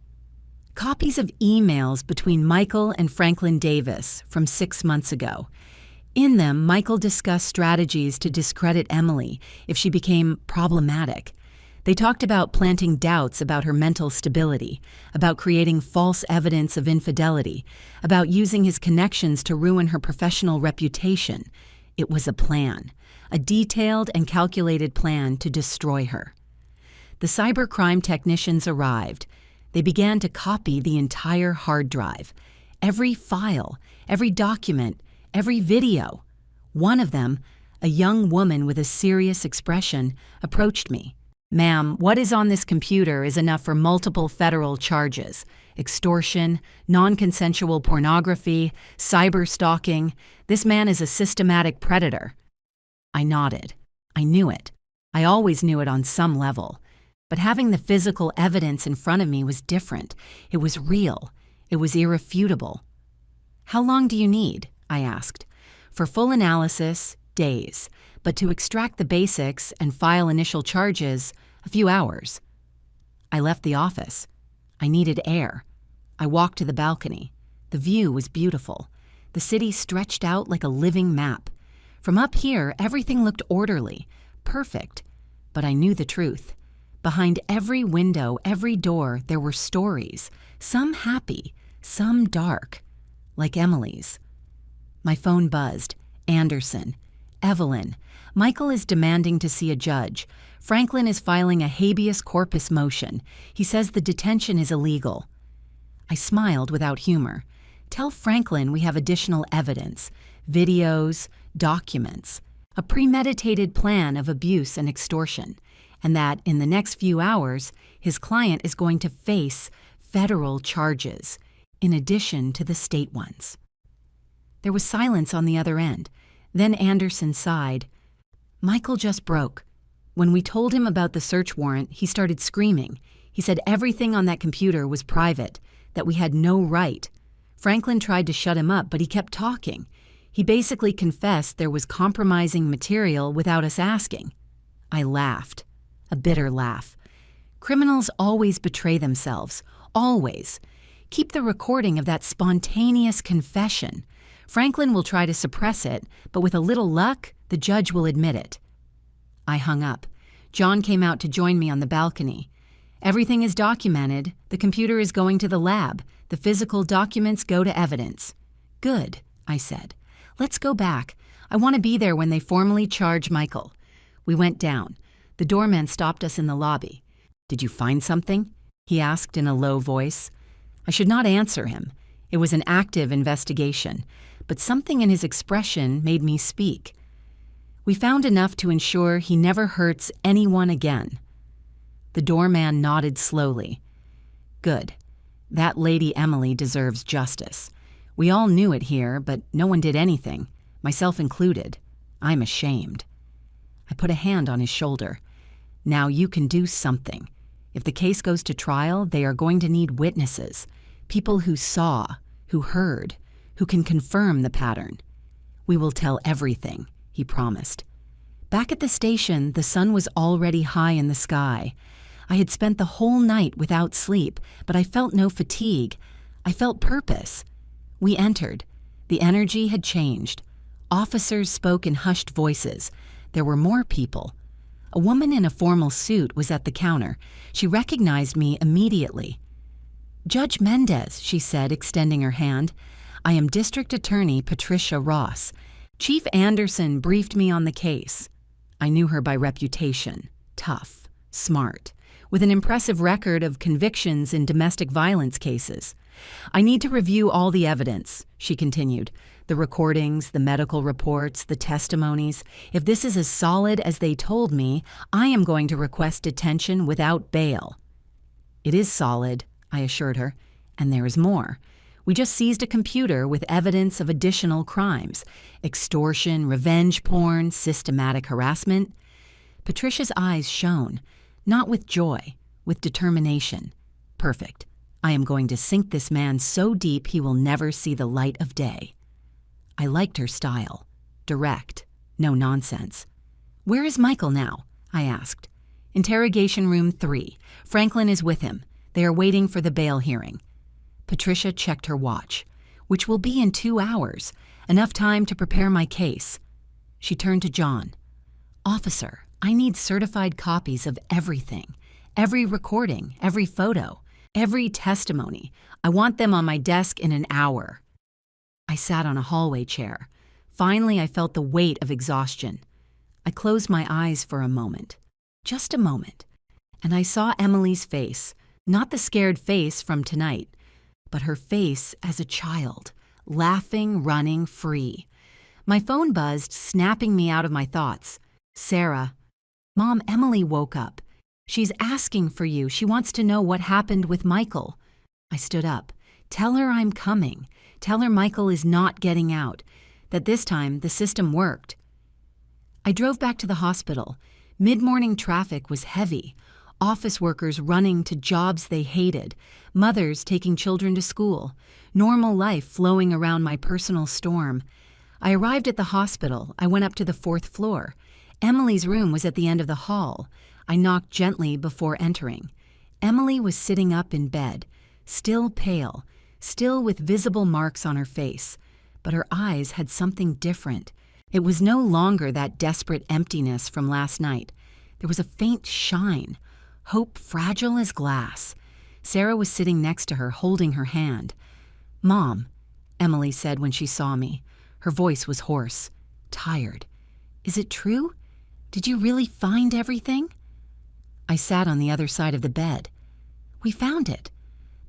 Copies of emails between Michael and Franklin Davis from 6 months ago. In them, Michael discussed strategies to discredit Emily if she became problematic. They talked about planting doubts about her mental stability, about creating false evidence of infidelity, about using his connections to ruin her professional reputation. It was a plan, a detailed and calculated plan to destroy her. The cybercrime technicians arrived. They began to copy the entire hard drive, every file, every document, every video. One of them, a young woman with a serious expression, approached me. "Ma'am, what is on this computer is enough for multiple federal charges. Extortion, non-consensual pornography, cyber stalking. This man is a systematic predator." I nodded. I knew it. I always knew it on some level. But having the physical evidence in front of me was different. It was real. It was irrefutable. "How long do you need?" I asked. "For full analysis, days. But to extract the basics and file initial charges, a few hours." I left the office. I needed air. I walked to the balcony. The view was beautiful. The city stretched out like a living map. From up here, everything looked orderly, perfect. But I knew the truth. Behind every window, every door, there were stories, some happy, some dark, like Emily's. My phone buzzed. Anderson. Evelyn. Michael is demanding to see a judge. Franklin is filing a habeas corpus motion. He says the detention is illegal. I smiled without humor. Tell Franklin we have additional evidence, videos, documents, a premeditated plan of abuse and extortion, and that in the next few hours, his client is going to face federal charges, in addition to the state ones. There was silence on the other end. Then Anderson sighed. Michael just broke. When we told him about the search warrant, he started screaming. He said everything on that computer was private, that we had no right. Franklin tried to shut him up, but he kept talking. He basically confessed there was compromising material without us asking. I laughed, a bitter laugh. Criminals always betray themselves, always. Keep the recording of that spontaneous confession. Franklin will try to suppress it, but with a little luck, the judge will admit it. I hung up. John came out to join me on the balcony. Everything is documented. The computer is going to the lab. The physical documents go to evidence. Good, I said. Let's go back. I want to be there when they formally charge Michael. We went down. The doorman stopped us in the lobby. Did you find something? He asked in a low voice. I should not answer him. It was an active investigation, but something in his expression made me speak. We found enough to ensure he never hurts anyone again. The doorman nodded slowly. Good. That Lady Emily deserves justice. We all knew it here, but no one did anything, myself included. I'm ashamed. I put a hand on his shoulder. Now you can do something. If the case goes to trial, they are going to need witnesses, people who saw, who heard, who can confirm the pattern. We will tell everything, he promised. Back at the station, the sun was already high in the sky. I had spent the whole night without sleep, but I felt no fatigue. I felt purpose. We entered. The energy had changed. Officers spoke in hushed voices. There were more people. A woman in a formal suit was at the counter. She recognized me immediately. Judge Mendez, she said, extending her hand. I am District Attorney Patricia Ross. Chief Anderson briefed me on the case. I knew her by reputation. Tough, smart, with an impressive record of convictions in domestic violence cases. I need to review all the evidence, she continued. The recordings, the medical reports, the testimonies. If this is as solid as they told me, I am going to request detention without bail. It is solid, I assured her, and there is more. We just seized a computer with evidence of additional crimes: extortion, revenge porn, systematic harassment. Patricia's eyes shone, not with joy, with determination. Perfect. I am going to sink this man so deep he will never see the light of day. I liked her style. Direct. No nonsense. Where is Michael now? I asked. Interrogation room 3. Franklin is with him. They are waiting for the bail hearing. Patricia checked her watch. Which will be in 2 hours. Enough time to prepare my case. She turned to John. Officer, I need certified copies of everything. Every recording, every photo, every testimony. I want them on my desk in an hour. I sat on a hallway chair. Finally, I felt the weight of exhaustion. I closed my eyes for a moment. Just a moment. And I saw Emily's face, not the scared face from tonight, but her face as a child, laughing, running, free. My phone buzzed, snapping me out of my thoughts. Sarah. Mom, Emily woke up. She's asking for you. She wants to know what happened with Michael. I stood up. Tell her I'm coming. Tell her Michael is not getting out. That this time the system worked. I drove back to the hospital. Mid-morning traffic was heavy. Office workers running to jobs they hated. Mothers taking children to school. Normal life flowing around my personal storm. I arrived at the hospital. I went up to the 4th floor. Emily's room was at the end of the hall. I knocked gently before entering. Emily was sitting up in bed, still pale, still with visible marks on her face, but her eyes had something different. It was no longer that desperate emptiness from last night. There was a faint shine, hope fragile as glass. Sarah was sitting next to her, holding her hand. Mom, Emily said when she saw me. Her voice was hoarse, tired. Is it true? Did you really find everything? I sat on the other side of the bed. We found it.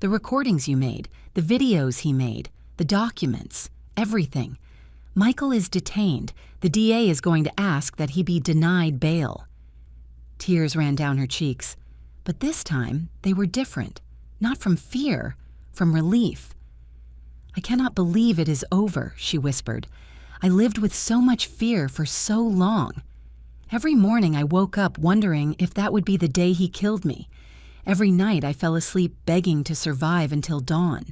The recordings you made, the videos he made, the documents, everything. Michael is detained. The DA is going to ask that he be denied bail. Tears ran down her cheeks, but this time they were different. Not from fear, from relief. "I cannot believe it is over," she whispered. "I lived with so much fear for so long. Every morning I woke up wondering if that would be the day he killed me. Every night I fell asleep begging to survive until dawn."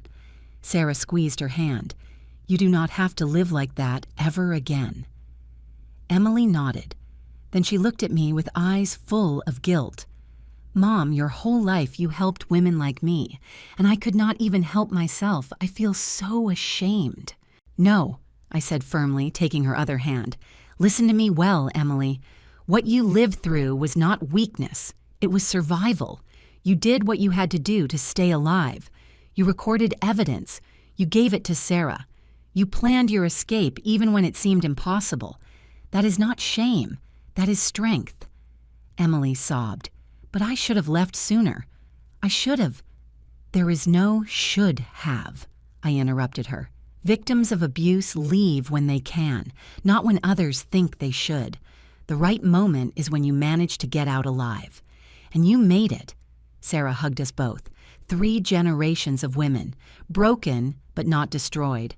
Sarah squeezed her hand. "You do not have to live like that ever again." Emily nodded. Then she looked at me with eyes full of guilt. "Mom, your whole life you helped women like me, and I could not even help myself. I feel so ashamed." "No," I said firmly, taking her other hand. "Listen to me well, Emily. What you lived through was not weakness. It was survival. You did what you had to do to stay alive. You recorded evidence. You gave it to Sarah. You planned your escape even when it seemed impossible. That is not shame. That is strength." Emily sobbed. "But I should have left sooner. I should have." "There is no should have," I interrupted her. "Victims of abuse leave when they can, not when others think they should. The right moment is when you manage to get out alive. And you made it." Sarah hugged us both. 3 generations of women, broken but not destroyed.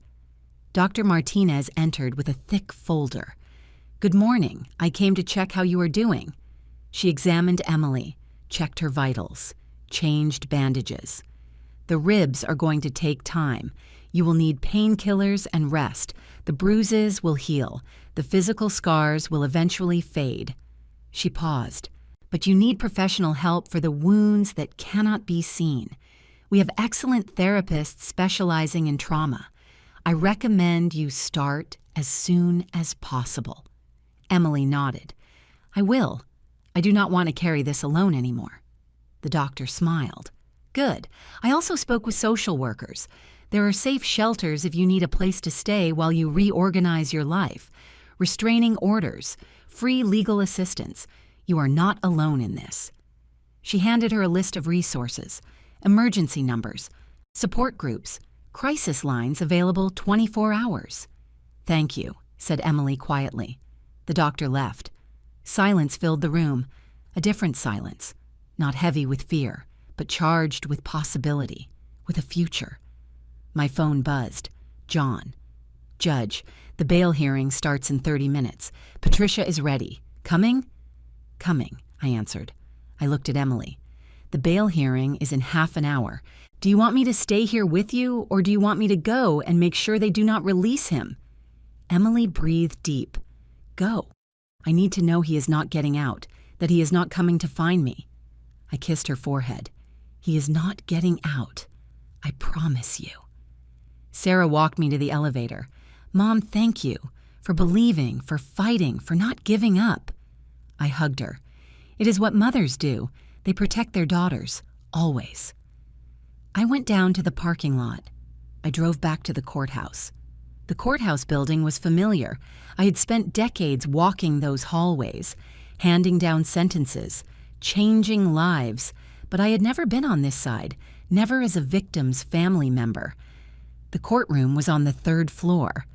Dr. Martinez entered with a thick folder. "Good morning. I came to check how you are doing." She examined Emily, checked her vitals, changed bandages. "The ribs are going to take time. You will need painkillers and rest. The bruises will heal. The physical scars will eventually fade." She paused. "But you need professional help for the wounds that cannot be seen. We have excellent therapists specializing in trauma. I recommend you start as soon as possible." Emily nodded. "I will. I do not want to carry this alone anymore." The doctor smiled. "Good. I also spoke with social workers. There are safe shelters if you need a place to stay while you reorganize your life. Restraining orders, free legal assistance. You are not alone in this." She handed her a list of resources, emergency numbers, support groups, crisis lines available 24 hours. "Thank you," said Emily quietly. The doctor left. Silence filled the room, a different silence, not heavy with fear, but charged with possibility, with a future. My phone buzzed. John. "Judge, the bail hearing starts in 30 minutes. Patricia is ready. Coming?" "Coming," I answered. I looked at Emily. "The bail hearing is in half an hour. Do you want me to stay here with you, or do you want me to go and make sure they do not release him?" Emily breathed deep. "Go. I need to know he is not getting out, that he is not coming to find me." I kissed her forehead. "He is not getting out. I promise you." Sarah walked me to the elevator. "Mom, thank you for believing, for fighting, for not giving up." I hugged her. "It is what mothers do. They protect their daughters, always." I went down to the parking lot. I drove back to the courthouse. The courthouse building was familiar. I had spent decades walking those hallways, handing down sentences, changing lives, but I had never been on this side, never as a victim's family member. The courtroom was on the 3rd floor.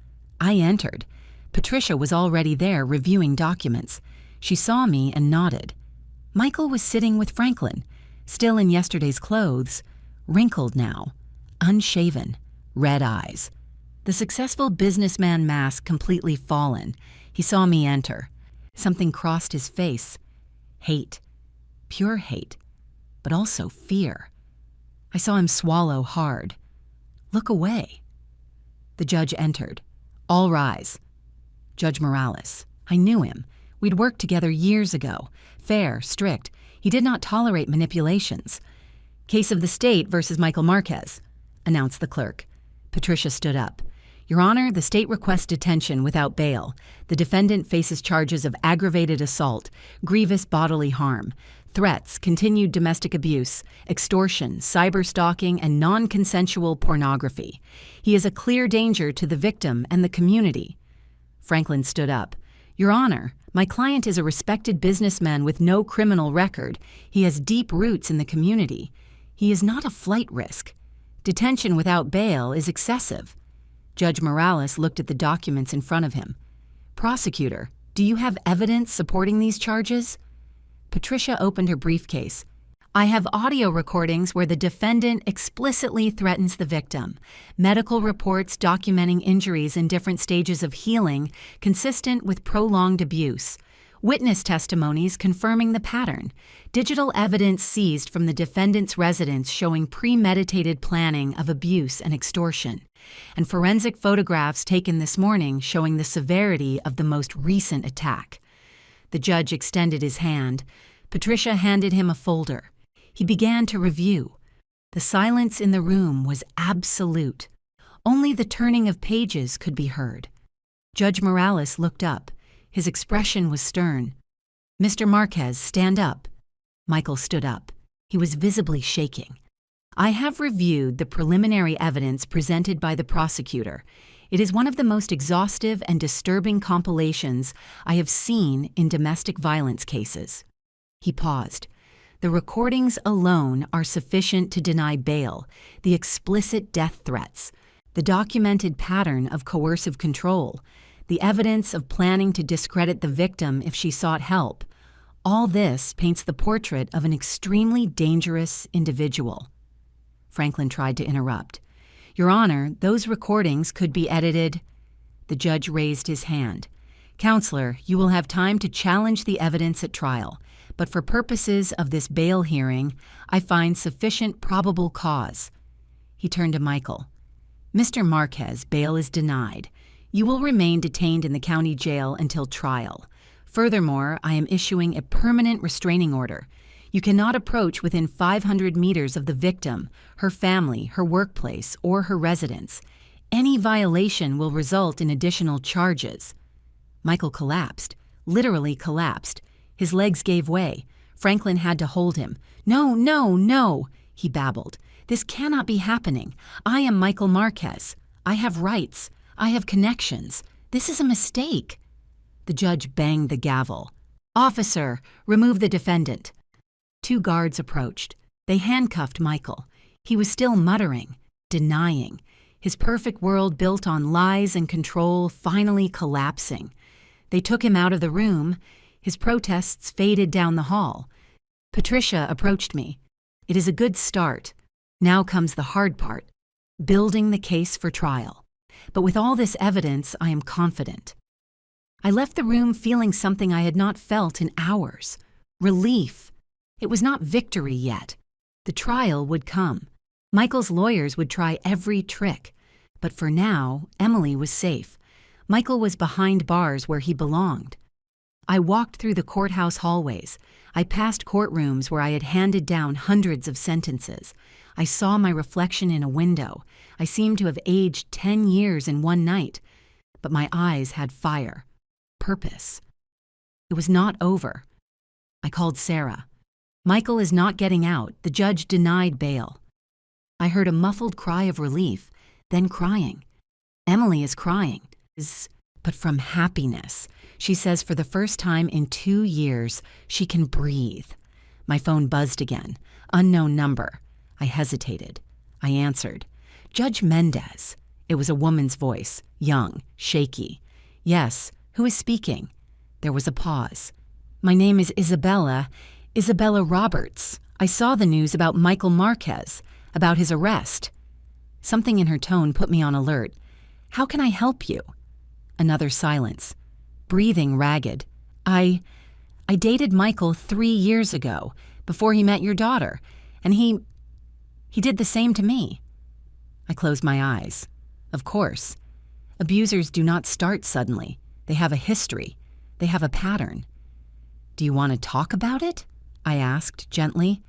I entered. Patricia was already there reviewing documents. She saw me and nodded. Michael was sitting with Franklin, still in yesterday's clothes, wrinkled now, unshaven, red eyes. The successful businessman mask completely fallen. He saw me enter. Something crossed his face. Hate. Pure hate, but also fear. I saw him swallow hard. Look away. The judge entered. "All rise." Judge Morales. I knew him. We'd worked together years ago. Fair, strict. He did not tolerate manipulations. "Case of the state versus Michael Marquez," announced the clerk. Patricia stood up. "Your Honor, the state requests detention without bail. The defendant faces charges of aggravated assault, grievous bodily harm, threats, continued domestic abuse, extortion, cyberstalking, and non-consensual pornography. He is a clear danger to the victim and the community." Franklin stood up. "Your Honor, my client is a respected businessman with no criminal record. He has deep roots in the community. He is not a flight risk. Detention without bail is excessive." Judge Morales looked at the documents in front of him. "Prosecutor, do you have evidence supporting these charges?" Patricia opened her briefcase. I have audio recordings where the defendant explicitly threatens the victim, medical reports documenting injuries in different stages of healing consistent with prolonged abuse, witness testimonies confirming the pattern, digital evidence seized from the defendant's residence showing premeditated planning of abuse and extortion, and forensic photographs taken this morning showing the severity of the most recent attack. The judge extended his hand. Patricia handed him a folder. He began to review. The silence in the room was absolute. Only the turning of pages could be heard. Judge Morales looked up. His expression was stern. "Mr. Marquez, stand up." Michael stood up. He was visibly shaking. "I have reviewed the preliminary evidence presented by the prosecutor. It is one of the most exhaustive and disturbing compilations I have seen in domestic violence cases." He paused. "The recordings alone are sufficient to deny bail, the explicit death threats, the documented pattern of coercive control, the evidence of planning to discredit the victim if she sought help. All this paints the portrait of an extremely dangerous individual." Franklin tried to interrupt. "Your Honor, those recordings could be edited." The judge raised his hand. "Counselor, you will have time to challenge the evidence at trial. But for purposes of this bail hearing, I find sufficient probable cause." He turned to Michael. "Mr. Marquez, bail is denied. You will remain detained in the county jail until trial. Furthermore, I am issuing a permanent restraining order. You cannot approach within 500 meters of the victim, her family, her workplace, or her residence. Any violation will result in additional charges." Michael collapsed, literally collapsed. His legs gave way. Franklin had to hold him. "No, no, no," he babbled. "This cannot be happening. I am Michael Marquez. I have rights. I have connections. This is a mistake." The judge banged the gavel. "Officer, remove the defendant." 2 guards approached. They handcuffed Michael. He was still muttering, denying, his perfect world built on lies and control finally collapsing. They took him out of the room. His protests faded down the hall. Patricia approached me. "It is a good start. Now comes the hard part, building the case for trial. But with all this evidence, I am confident." I left the room feeling something I had not felt in hours. Relief. It was not victory yet. The trial would come. Michael's lawyers would try every trick. But for now, Emily was safe. Michael was behind bars where he belonged. I walked through the courthouse hallways. I passed courtrooms where I had handed down hundreds of sentences. I saw my reflection in a window. I seemed to have aged 10 years in one night. But my eyes had fire, purpose. It was not over. I called Sarah. "Michael is not getting out. The judge denied bail." I heard a muffled cry of relief, then crying. "Emily is crying, but from happiness. She says for the first time in 2 years, she can breathe." My phone buzzed again. Unknown number. I hesitated. I answered. "Judge Mendez." It was a woman's voice, young, shaky. "Yes, who is speaking?" There was a pause. "My name is Isabella Roberts. I saw the news about Michael Marquez, about his arrest." Something in her tone put me on alert. "How can I help you?" Another silence. Breathing ragged. I dated Michael 3 years ago, before he met your daughter, and he did the same to me." I closed my eyes. Of course. Abusers do not start suddenly. They have a history. They have a pattern. "Do you want to talk about it?" I asked gently.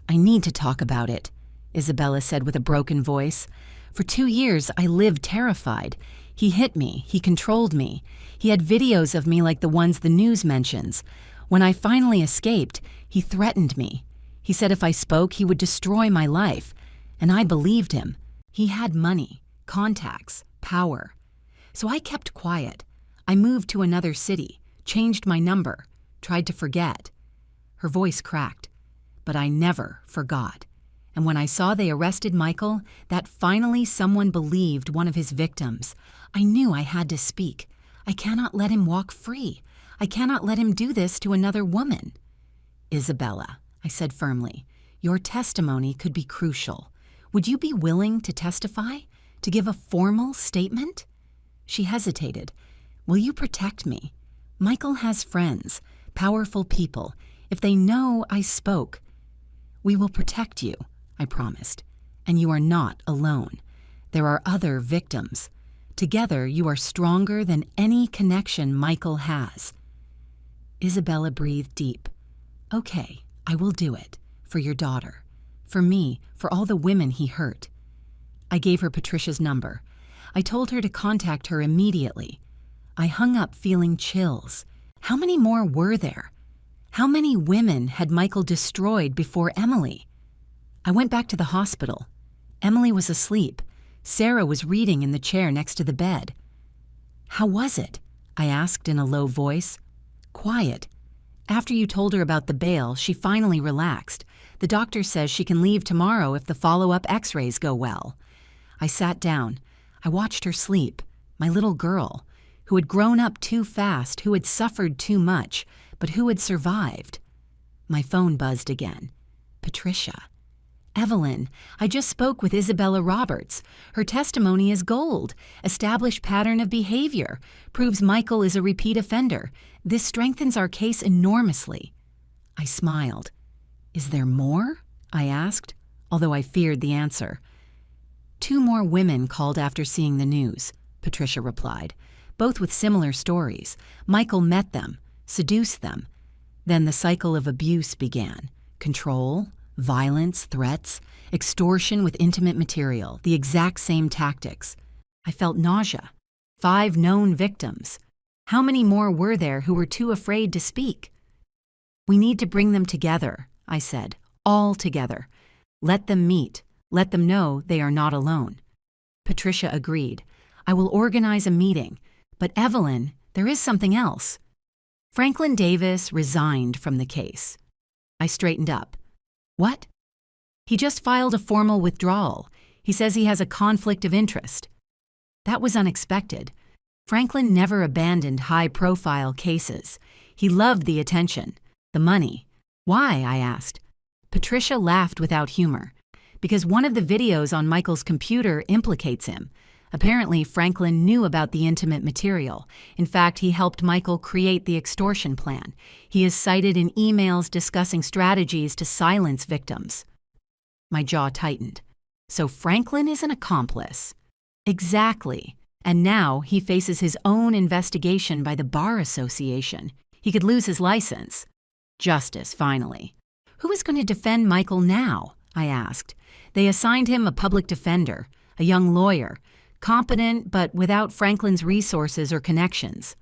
"I need to talk about it," Isabella said with a broken voice. "For 2 years, I lived terrified. He hit me. He controlled me. He had videos of me like the ones the news mentions. When I finally escaped, he threatened me. He said if I spoke, he would destroy my life. And I believed him. He had money, contacts, power. So I kept quiet. I moved to another city, changed my number, tried to forget." Her voice cracked. "But I never forgot. And when I saw they arrested Michael, that finally someone believed one of his victims, I knew I had to speak. I cannot let him walk free. I cannot let him do this to another woman." "Isabella," I said firmly, Your testimony could be crucial. Would you be willing to testify? To give a formal statement?" She hesitated. "Will you protect me? Michael has friends, powerful people. If they know I spoke—" "We will protect you," I promised. "And you are not alone. There are other victims. Together, you are stronger than any connection Michael has." Isabella breathed deep. "Okay, I will do it. For your daughter. For me, for all the women he hurt." I gave her Patricia's number. I told her to contact her immediately. I hung up feeling chills. How many more were there? How many women had Michael destroyed before Emily? I went back to the hospital. Emily was asleep. Sarah was reading in the chair next to the bed. "How was it?" I asked in a low voice. "Quiet. After you told her about the bail, she finally relaxed. The doctor says she can leave tomorrow if the follow-up x-rays go well." I sat down. I watched her sleep, my little girl, who had grown up too fast, who had suffered too much, but who had survived. My phone buzzed again. Patricia. "Evelyn, I just spoke with Isabella Roberts. Her testimony is gold. Established pattern of behavior. Proves Michael is a repeat offender. This strengthens our case enormously." I smiled. "Is there more?" I asked, although I feared the answer. "2 more women called after seeing the news," Patricia replied, both with similar stories. Michael met them, seduced them. Then the cycle of abuse began. Control, violence, threats, extortion with intimate material, the exact same tactics. I felt nausea. 5 known victims. How many more were there who were too afraid to speak? "We need to bring them together," I said, "all together. Let them meet. Let them know they are not alone." Patricia agreed. "I will organize a meeting. But Evelyn, there is something else." Franklin Davis resigned from the case. I straightened up. "What?" "He just filed a formal withdrawal. He says he has a conflict of interest." That was unexpected. Franklin never abandoned high-profile cases. He loved the attention, the money. "Why?" I asked. Patricia laughed without humor. "Because one of the videos on Michael's computer implicates him. Apparently, Franklin knew about the intimate material. In fact, he helped Michael create the extortion plan. He is cited in emails discussing strategies to silence victims." My jaw tightened. "So Franklin is an accomplice." "Exactly. And now he faces his own investigation by the Bar Association. He could lose his license." Justice, finally. "Who is going to defend Michael now?" I asked. They assigned him a public defender, a young lawyer, competent but without Franklin's resources or connections.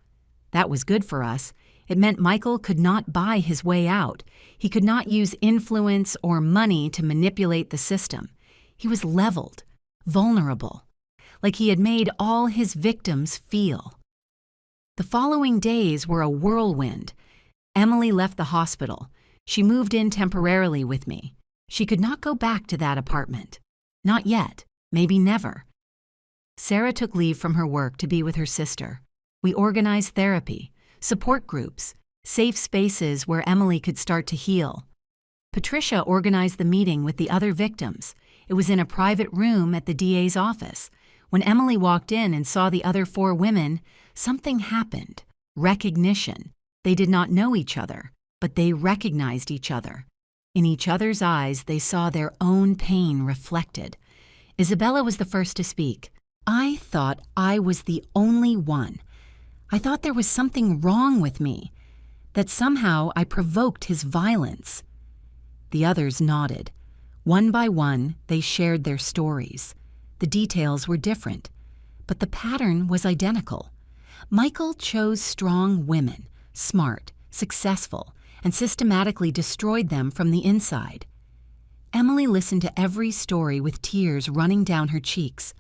That was good for us. It meant Michael could not buy his way out. He could not use influence or money to manipulate the system. He was leveled, vulnerable, like he had made all his victims feel. The following days were a whirlwind. Emily left the hospital. She moved in temporarily with me. She could not go back to that apartment. Not yet, maybe never. Sarah took leave from her work to be with her sister. We organized therapy, support groups, safe spaces where Emily could start to heal. Patricia organized the meeting with the other victims. It was in a private room at the DA's office. When Emily walked in and saw the other 4 women, something happened. Recognition. They did not know each other, but they recognized each other. In each other's eyes, they saw their own pain reflected. Isabella was the first to speak. "I thought I was the only one. I thought there was something wrong with me, that somehow I provoked his violence." The others nodded. One by one, they shared their stories. The details were different, but the pattern was identical. Michael chose strong women, smart, successful, and systematically destroyed them from the inside. Emily listened to every story with tears running down her cheeks.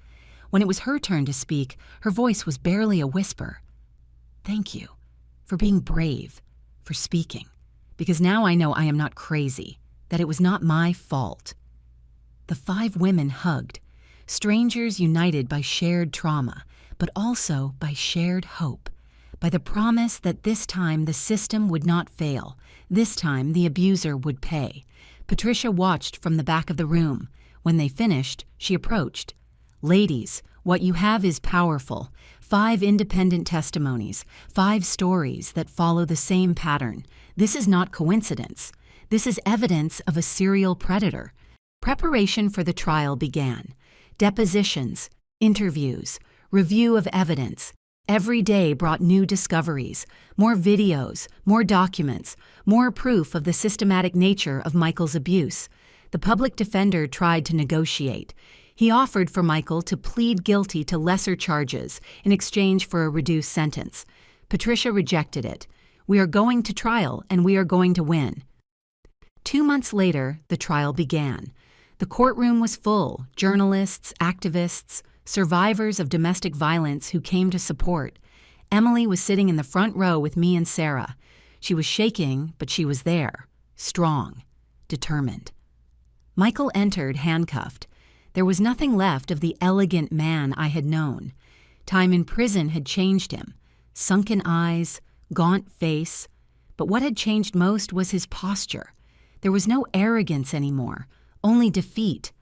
When it was her turn to speak, her voice was barely a whisper. "Thank you for being brave, for speaking, because now I know I am not crazy, that it was not my fault." The 5 women hugged, strangers united by shared trauma, but also by shared hope, by the promise that this time the system would not fail, this time the abuser would pay. Patricia watched from the back of the room. When they finished, she approached. "Ladies, what you have is powerful. 5 independent testimonies, 5 stories that follow the same pattern. This is not coincidence. This is evidence of a serial predator." Preparation for the trial began. Depositions, interviews, review of evidence. Every day brought new discoveries, more videos, more documents, more proof of the systematic nature of Michael's abuse. The public defender tried to negotiate. He offered for Michael to plead guilty to lesser charges in exchange for a reduced sentence. Patricia rejected it. "We are going to trial, and we are going to win." 2 months later, the trial began. The courtroom was full: journalists, activists, survivors of domestic violence who came to support. Emily was sitting in the front row with me and Sarah. She was shaking, but she was there, strong, determined. Michael entered handcuffed. There was nothing left of the elegant man I had known. Time in prison had changed him. Sunken eyes, gaunt face. But what had changed most was his posture. There was no arrogance anymore, only defeat.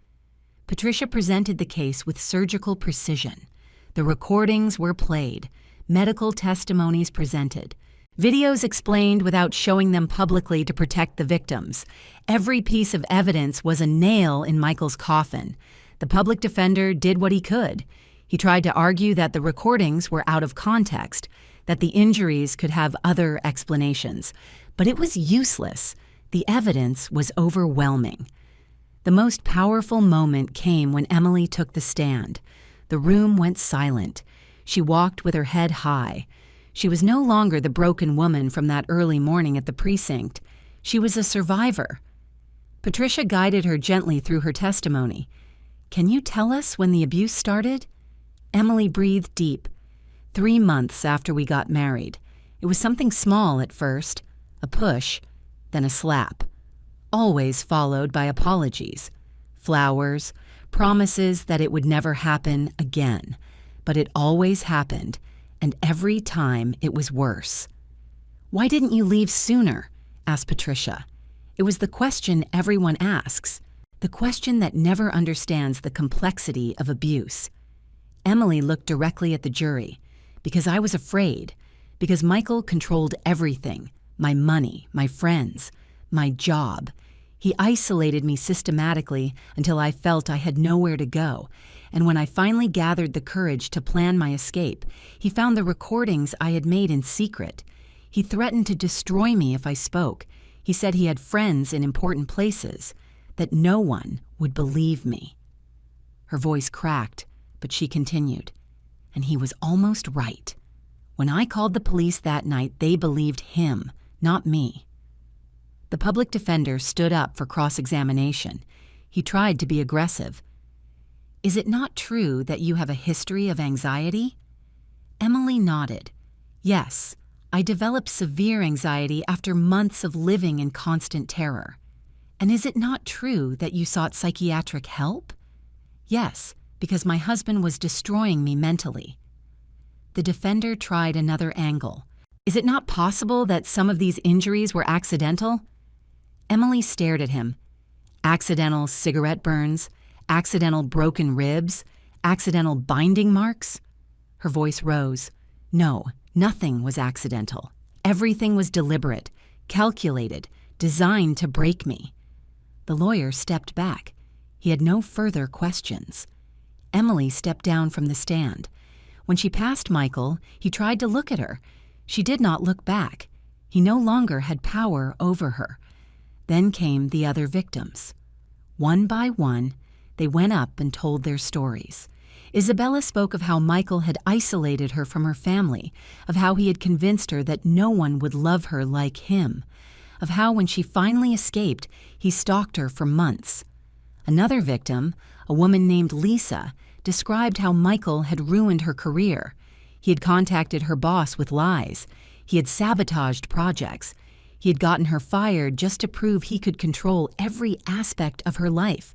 Patricia presented the case with surgical precision. The recordings were played, medical testimonies presented, videos explained without showing them publicly to protect the victims. Every piece of evidence was a nail in Michael's coffin. The public defender did what he could. He tried to argue that the recordings were out of context, that the injuries could have other explanations. But it was useless. The evidence was overwhelming. The most powerful moment came when Emily took the stand. The room went silent. She walked with her head high. She was no longer the broken woman from that early morning at the precinct. She was a survivor. Patricia guided her gently through her testimony. "Can you tell us when the abuse started?" Emily breathed deep. 3 months after we got married. It was something small at first, a push, then a slap. Always followed by apologies, flowers, promises that it would never happen again. But it always happened, and every time it was worse. "Why didn't you leave sooner?" asked Patricia. It was the question everyone asks, the question that never understands the complexity of abuse. Emily looked directly at the jury. "Because I was afraid. Because Michael controlled everything. My money, my friends, my job. He isolated me systematically until I felt I had nowhere to go. And when I finally gathered the courage to plan my escape, he found the recordings I had made in secret. He threatened to destroy me if I spoke. He said he had friends in important places, that no one would believe me." Her voice cracked, but she continued. "And he was almost right. When I called the police that night, they believed him, not me." The public defender stood up for cross-examination. He tried to be aggressive. "Is it not true that you have a history of anxiety?" Emily nodded. "Yes, I developed severe anxiety after months of living in constant terror." "And is it not true that you sought psychiatric help?" "Yes, because my husband was destroying me mentally." The defender tried another angle. "Is it not possible that some of these injuries were accidental?" Emily stared at him. "Accidental cigarette burns, accidental broken ribs, accidental binding marks?" Her voice rose. "No, nothing was accidental. Everything was deliberate, calculated, designed to break me." The lawyer stepped back. He had no further questions. Emily stepped down from the stand. When she passed Michael, he tried to look at her. She did not look back. He no longer had power over her. Then came the other victims. One by one, they went up and told their stories. Isabella spoke of how Michael had isolated her from her family, of how he had convinced her that no one would love her like him, of how when she finally escaped, he stalked her for months. Another victim, a woman named Lisa, described how Michael had ruined her career. He had contacted her boss with lies. He had sabotaged projects. He had gotten her fired just to prove he could control every aspect of her life.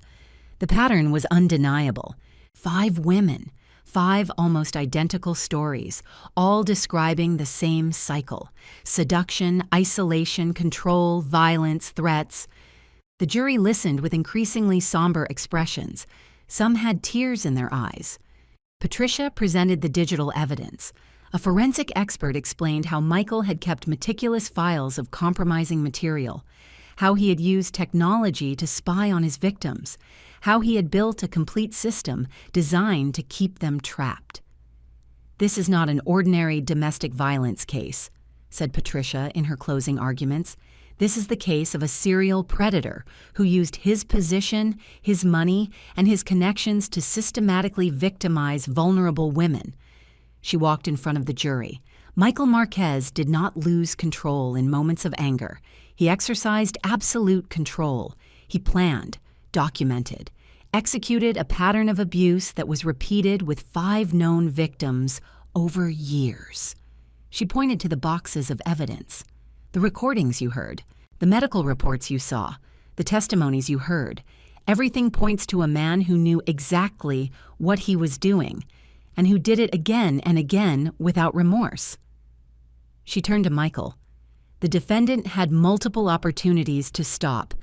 The pattern was undeniable. 5 women, 5 almost identical stories, all describing the same cycle: seduction, isolation, control, violence, threats. The jury listened with increasingly somber expressions. Some had tears in their eyes. Patricia presented the digital evidence. A forensic expert explained how Michael had kept meticulous files of compromising material, how he had used technology to spy on his victims, how he had built a complete system designed to keep them trapped. "This is not an ordinary domestic violence case," said Patricia in her closing arguments. "This is the case of a serial predator who used his position, his money, and his connections to systematically victimize vulnerable women." She walked in front of the jury. Michael Marquez did not lose control in moments of anger. He exercised absolute control. He planned, documented, executed a pattern of abuse that was repeated with 5 known victims over years. She pointed to the boxes of evidence. "The recordings you heard, the medical reports you saw, the testimonies you heard, everything points to a man who knew exactly what he was doing and who did it again and again without remorse." She turned to Michael. "The defendant had multiple opportunities to stop.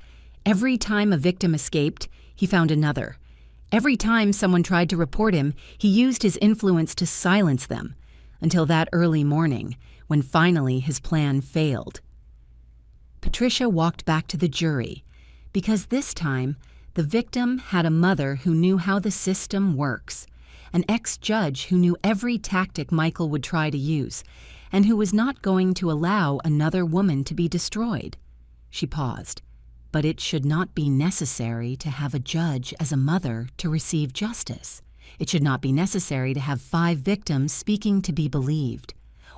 Every time a victim escaped, he found another. Every time someone tried to report him, he used his influence to silence them, until that early morning, when finally his plan failed." Patricia walked back to the jury, because this time the victim had a mother who knew how the system works, an ex-judge who knew every tactic Michael would try to use, and who was not going to allow another woman to be destroyed. She paused. "But it should not be necessary to have a judge as a mother to receive justice. It should not be necessary to have 5 victims speaking to be believed.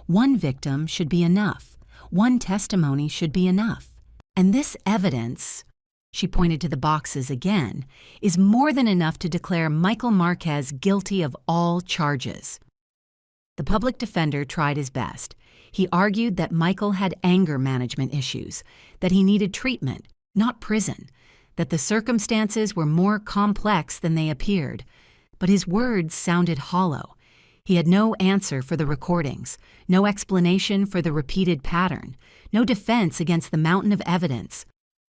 One victim should be enough. One testimony should be enough. And this evidence," she pointed to the boxes again, "is more than enough to declare Michael Marquez guilty of all charges." The public defender tried his best. He argued that Michael had anger management issues, that he needed treatment, not prison, that the circumstances were more complex than they appeared. But his words sounded hollow. He had no answer for the recordings, no explanation for the repeated pattern, no defense against the mountain of evidence.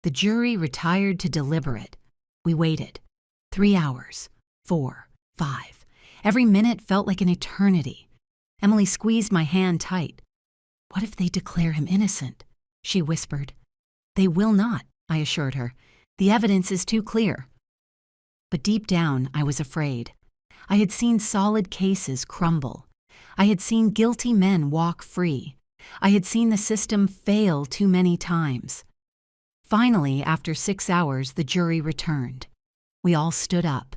The jury retired to deliberate. We waited. 3 hours, 4, 5. Every minute felt like an eternity. Emily squeezed my hand tight. "What if they declare him innocent?" she whispered. "They will not," I assured her. "The evidence is too clear." But deep down, I was afraid. I had seen solid cases crumble. I had seen guilty men walk free. I had seen the system fail too many times. Finally, after 6 hours, the jury returned. We all stood up.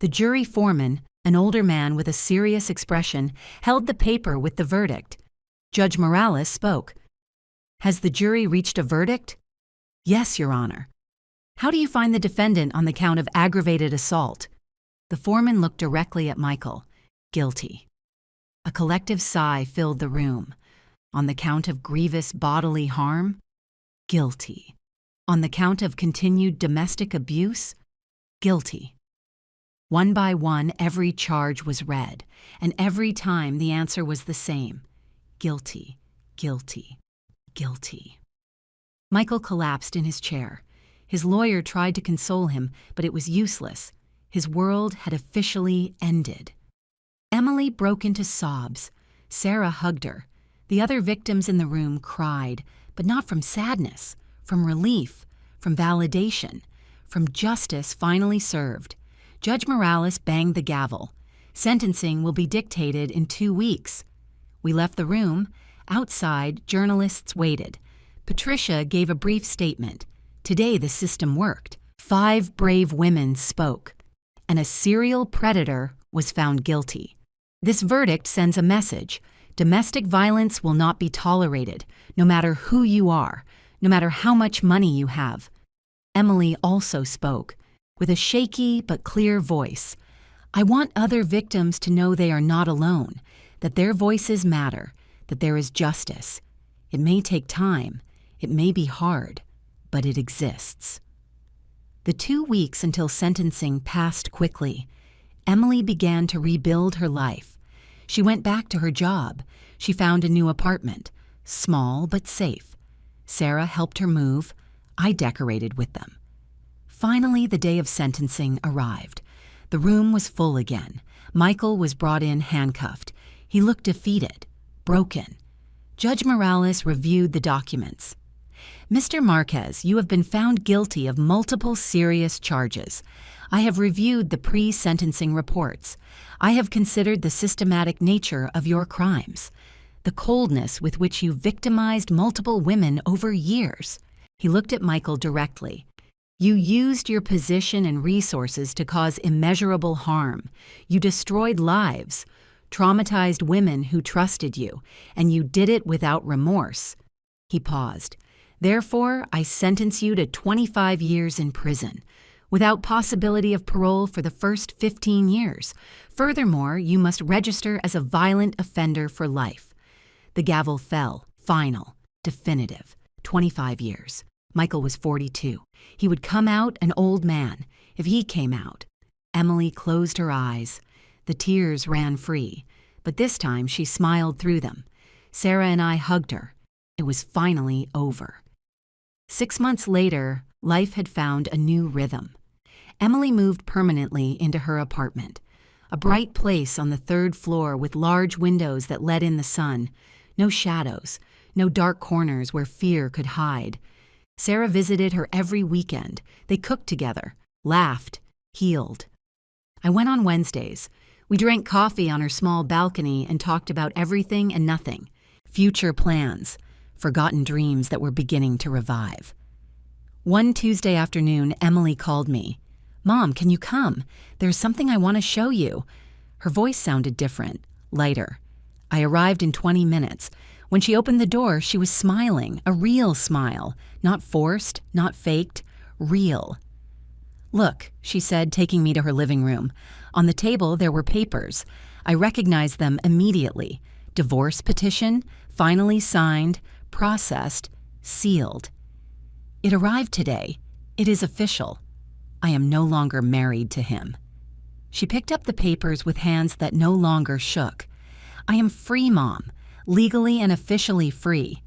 The jury foreman, an older man with a serious expression, held the paper with the verdict. Judge Morales spoke. "Has the jury reached a verdict?" "Yes, Your Honor." "How do you find the defendant on the count of aggravated assault?" The foreman looked directly at Michael. "Guilty." A collective sigh filled the room. "On the count of grievous bodily harm?" "Guilty." "On the count of continued domestic abuse?" "Guilty." One by one, every charge was read, and every time the answer was the same. Guilty, guilty, guilty. Michael collapsed in his chair. His lawyer tried to console him, but it was useless. His world had officially ended. Emily broke into sobs. Sarah hugged her. The other victims in the room cried, but not from sadness, from relief, from validation, from justice finally served. Judge Morales banged the gavel. "Sentencing will be dictated in 2 weeks." We left the room. Outside, journalists waited. Patricia gave a brief statement. Today the system worked. 5 brave women spoke, and a serial predator was found guilty. This verdict sends a message. Domestic violence will not be tolerated, no matter who you are, no matter how much money you have. Emily also spoke, with a shaky but clear voice. "I want other victims to know they are not alone, that their voices matter, that there is justice. It may take time, it may be hard, but it exists." The 2 weeks until sentencing passed quickly. Emily began to rebuild her life. She went back to her job. She found a new apartment, small but safe. Sarah helped her move. I decorated with them. Finally, the day of sentencing arrived. The room was full again. Michael was brought in handcuffed. He looked defeated, broken. Judge Morales reviewed the documents. Mr. Marquez, you have been found guilty of multiple serious charges. I have reviewed the pre-sentencing reports. I have considered the systematic nature of your crimes, the coldness with which you victimized multiple women over years. He looked at Michael directly. You used your position and resources to cause immeasurable harm. You destroyed lives, traumatized women who trusted you, and you did it without remorse. He paused. Therefore, I sentence you to 25 years in prison, without possibility of parole for the first 15 years. Furthermore, you must register as a violent offender for life. The gavel fell, final, definitive, 25 years. Michael was 42. He would come out an old man, if he came out. Emily closed her eyes. The tears ran free, but this time she smiled through them. Sarah and I hugged her. It was finally over. 6 months later, life had found a new rhythm. Emily moved permanently into her apartment, a bright place on the 3rd floor with large windows that let in the sun, no shadows, no dark corners where fear could hide. Sarah visited her every weekend. They cooked together, laughed, healed. I went on Wednesdays. We drank coffee on her small balcony and talked about everything and nothing, future plans, forgotten dreams that were beginning to revive. One Tuesday afternoon, Emily called me. "Mom, can you come? There's something I want to show you." Her voice sounded different, lighter. I arrived in 20 minutes. When she opened the door, she was smiling, a real smile, not forced, not faked, real. "Look," she said, taking me to her living room. On the table, there were papers. I recognized them immediately. Divorce petition, finally signed, processed, sealed. It arrived today. It is official. I am no longer married to him. She picked up the papers with hands that no longer shook. I am free, Mom, legally and officially free.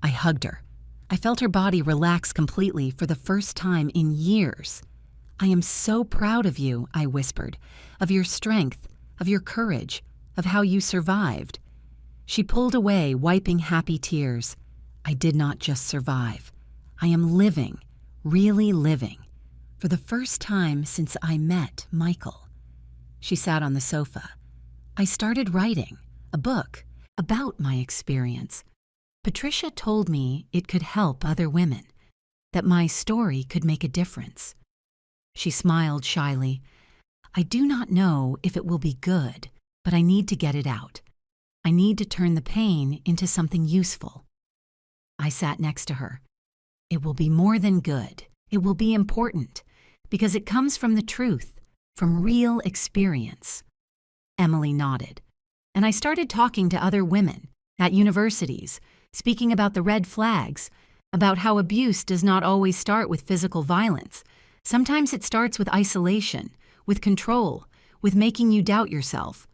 I hugged her. I felt her body relax completely for the first time in years. "I am so proud of you," I whispered, "of your strength, of your courage, of how you survived." She pulled away, wiping happy tears. I did not just survive. I am living, really living, for the first time since I met Michael. She sat on the sofa. I started writing a book about my experience. Patricia told me it could help other women, that my story could make a difference. She smiled shyly. "I do not know if it will be good, but I need to get it out. I need to turn the pain into something useful." I sat next to her. "It will be more than good. It will be important, because it comes from the truth, from real experience." Emily nodded, and I started talking to other women at universities, speaking about the red flags, about how abuse does not always start with physical violence. Sometimes it starts with isolation, with control, with making you doubt yourself.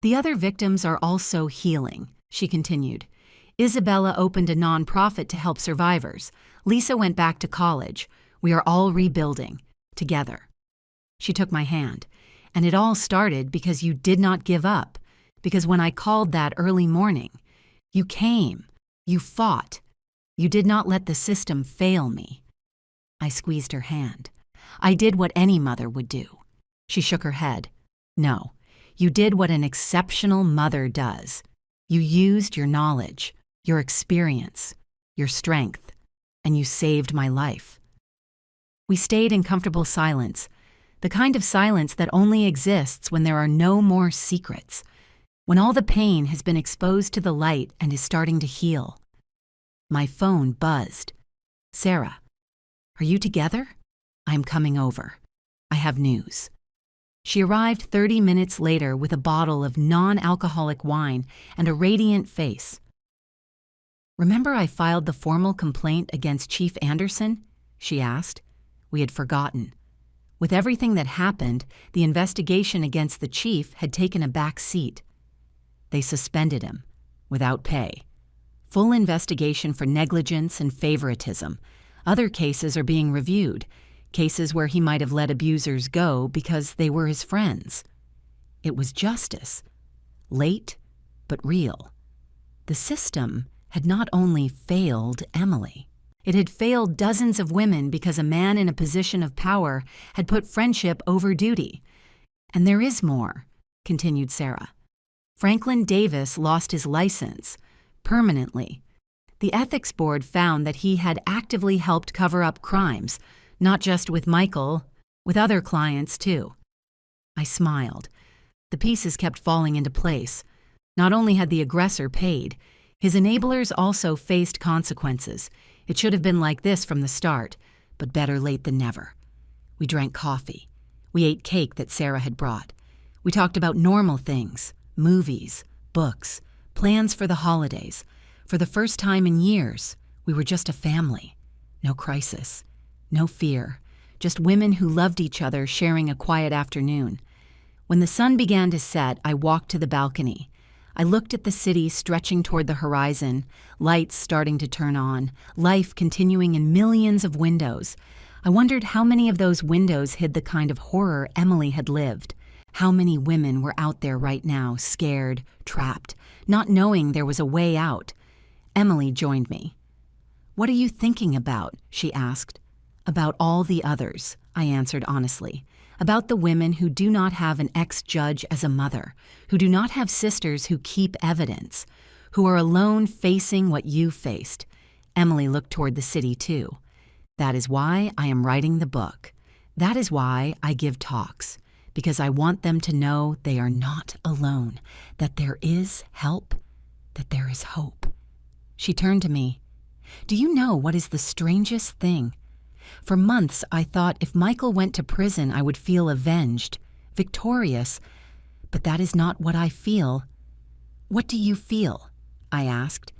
"The other victims are also healing," she continued. "Isabella opened a nonprofit to help survivors. Lisa went back to college. We are all rebuilding, together." She took my hand, and it all started because you did not give up, because when I called that early morning, you came, you fought, you did not let the system fail me. I squeezed her hand. "I did what any mother would do." She shook her head. "No, you did what an exceptional mother does. You used your knowledge, your experience, your strength, and you saved my life." We stayed in comfortable silence, the kind of silence that only exists when there are no more secrets, when all the pain has been exposed to the light and is starting to heal. My phone buzzed. "Sarah, are you together? I'm coming over. I have news." She arrived 30 minutes later with a bottle of non-alcoholic wine and a radiant face. "Remember I filed the formal complaint against Chief Anderson?" she asked. We had forgotten. With everything that happened, the investigation against the chief had taken a back seat. They suspended him, without pay. Full investigation for negligence and favoritism. Other cases are being reviewed. cases where he might have let abusers go because they were his friends. It was justice, late but real. The system had not only failed Emily, it had failed dozens of women because a man in a position of power had put friendship over duty. And there is more, continued Sarah. Franklin Davis lost his license permanently. The ethics board found that he had actively helped cover up crimes, not just with Michael, with other clients too. I smiled. The pieces kept falling into place. Not only had the aggressor paid, his enablers also faced consequences. It should have been like this from the start, but better late than never. We drank coffee. We ate cake that Sarah had brought. We talked about normal things, movies, books, plans for the holidays. For the first time in years, we were just a family. No crisis, no fear, just women who loved each other sharing a quiet afternoon. When the sun began to set, I walked to the balcony. I looked at the city stretching toward the horizon, lights starting to turn on, life continuing in millions of windows. I wondered how many of those windows hid the kind of horror Emily had lived. How many women were out there right now, scared, trapped, not knowing there was a way out. Emily joined me. "What are you thinking about?" she asked. "About all the others," I answered honestly. About the women who do not have an ex-judge as a mother, who do not have sisters who keep evidence, who are alone facing what you faced. Emily looked toward the city too. That is why I am writing the book. That is why I give talks, because I want them to know they are not alone, that there is help, that there is hope. She turned to me. "Do you know what is the strangest thing? For months, I thought if Michael went to prison, I would feel avenged, victorious. But that is not what I feel." "What do you feel?" I asked.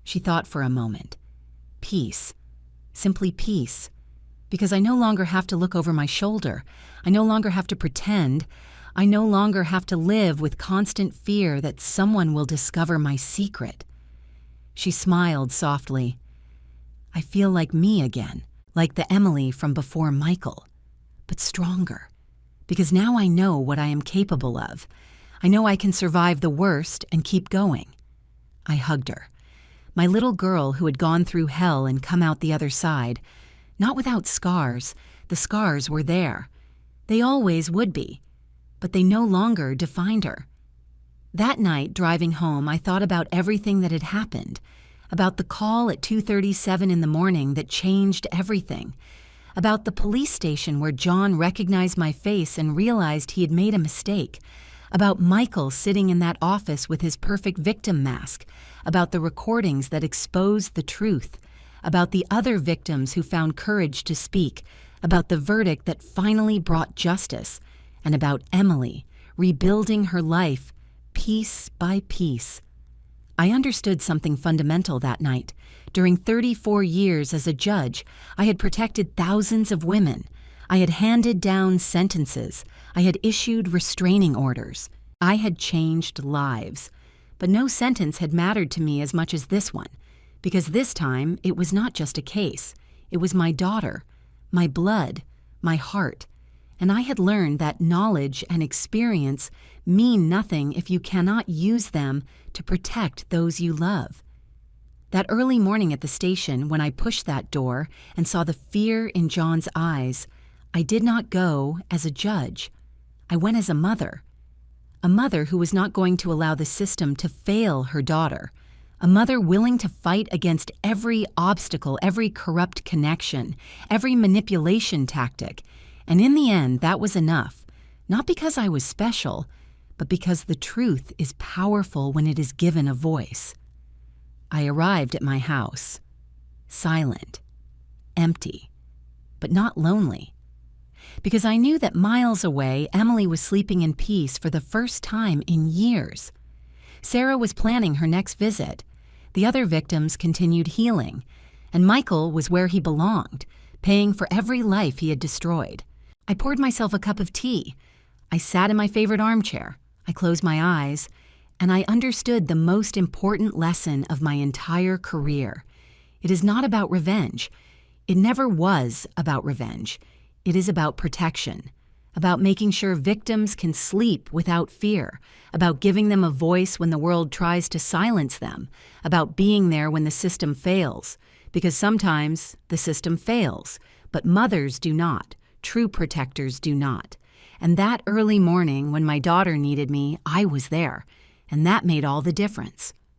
She thought for a moment. "Peace. Simply peace. Because I no longer have to look over my shoulder. I no longer have to pretend. I no longer have to live with constant fear that someone will discover my secret." She smiled softly. "I feel like me again. Like the Emily from before Michael, but stronger. Because now I know what I am capable of. I know I can survive the worst and keep going." I hugged her. My little girl who had gone through hell and come out the other side. Not without scars. The scars were there. They always would be. But they no longer defined her. That night, driving home, I thought about everything that had happened. About the call at 2:37 in the morning that changed everything. About the police station where John recognized my face and realized he had made a mistake. About Michael sitting in that office with his perfect victim mask. About the recordings that exposed the truth. About the other victims who found courage to speak. About the verdict that finally brought justice. And about Emily rebuilding her life piece by piece. I understood something fundamental that night. During 34 years as a judge, I had protected thousands of women. I had handed down sentences. I had issued restraining orders. I had changed lives. But no sentence had mattered to me as much as this one, because this time it was not just a case. It was my daughter, my blood, my heart. And I had learned that knowledge and experience mean nothing if you cannot use them to protect those you love. That early morning at the station, when I pushed that door and saw the fear in John's eyes, I did not go as a judge. I went as a mother who was not going to allow the system to fail her daughter, a mother willing to fight against every obstacle, every corrupt connection, every manipulation tactic. And in the end, that was enough, not because I was special, but because the truth is powerful when it is given a voice. I arrived at my house, silent, empty, but not lonely, because I knew that miles away, Emily was sleeping in peace for the first time in years. Sarah was planning her next visit. The other victims continued healing, and Michael was where he belonged, paying for every life he had destroyed. I poured myself a cup of tea. I sat in my favorite armchair. I closed my eyes, and I understood the most important lesson of my entire career. It is not about revenge. It never was about revenge. It is about protection, about making sure victims can sleep without fear, about giving them a voice when the world tries to silence them, about being there when the system fails. Because sometimes the system fails, but mothers do not. True protectors do not. And that early morning when my daughter needed me, I was there. And that made all the difference.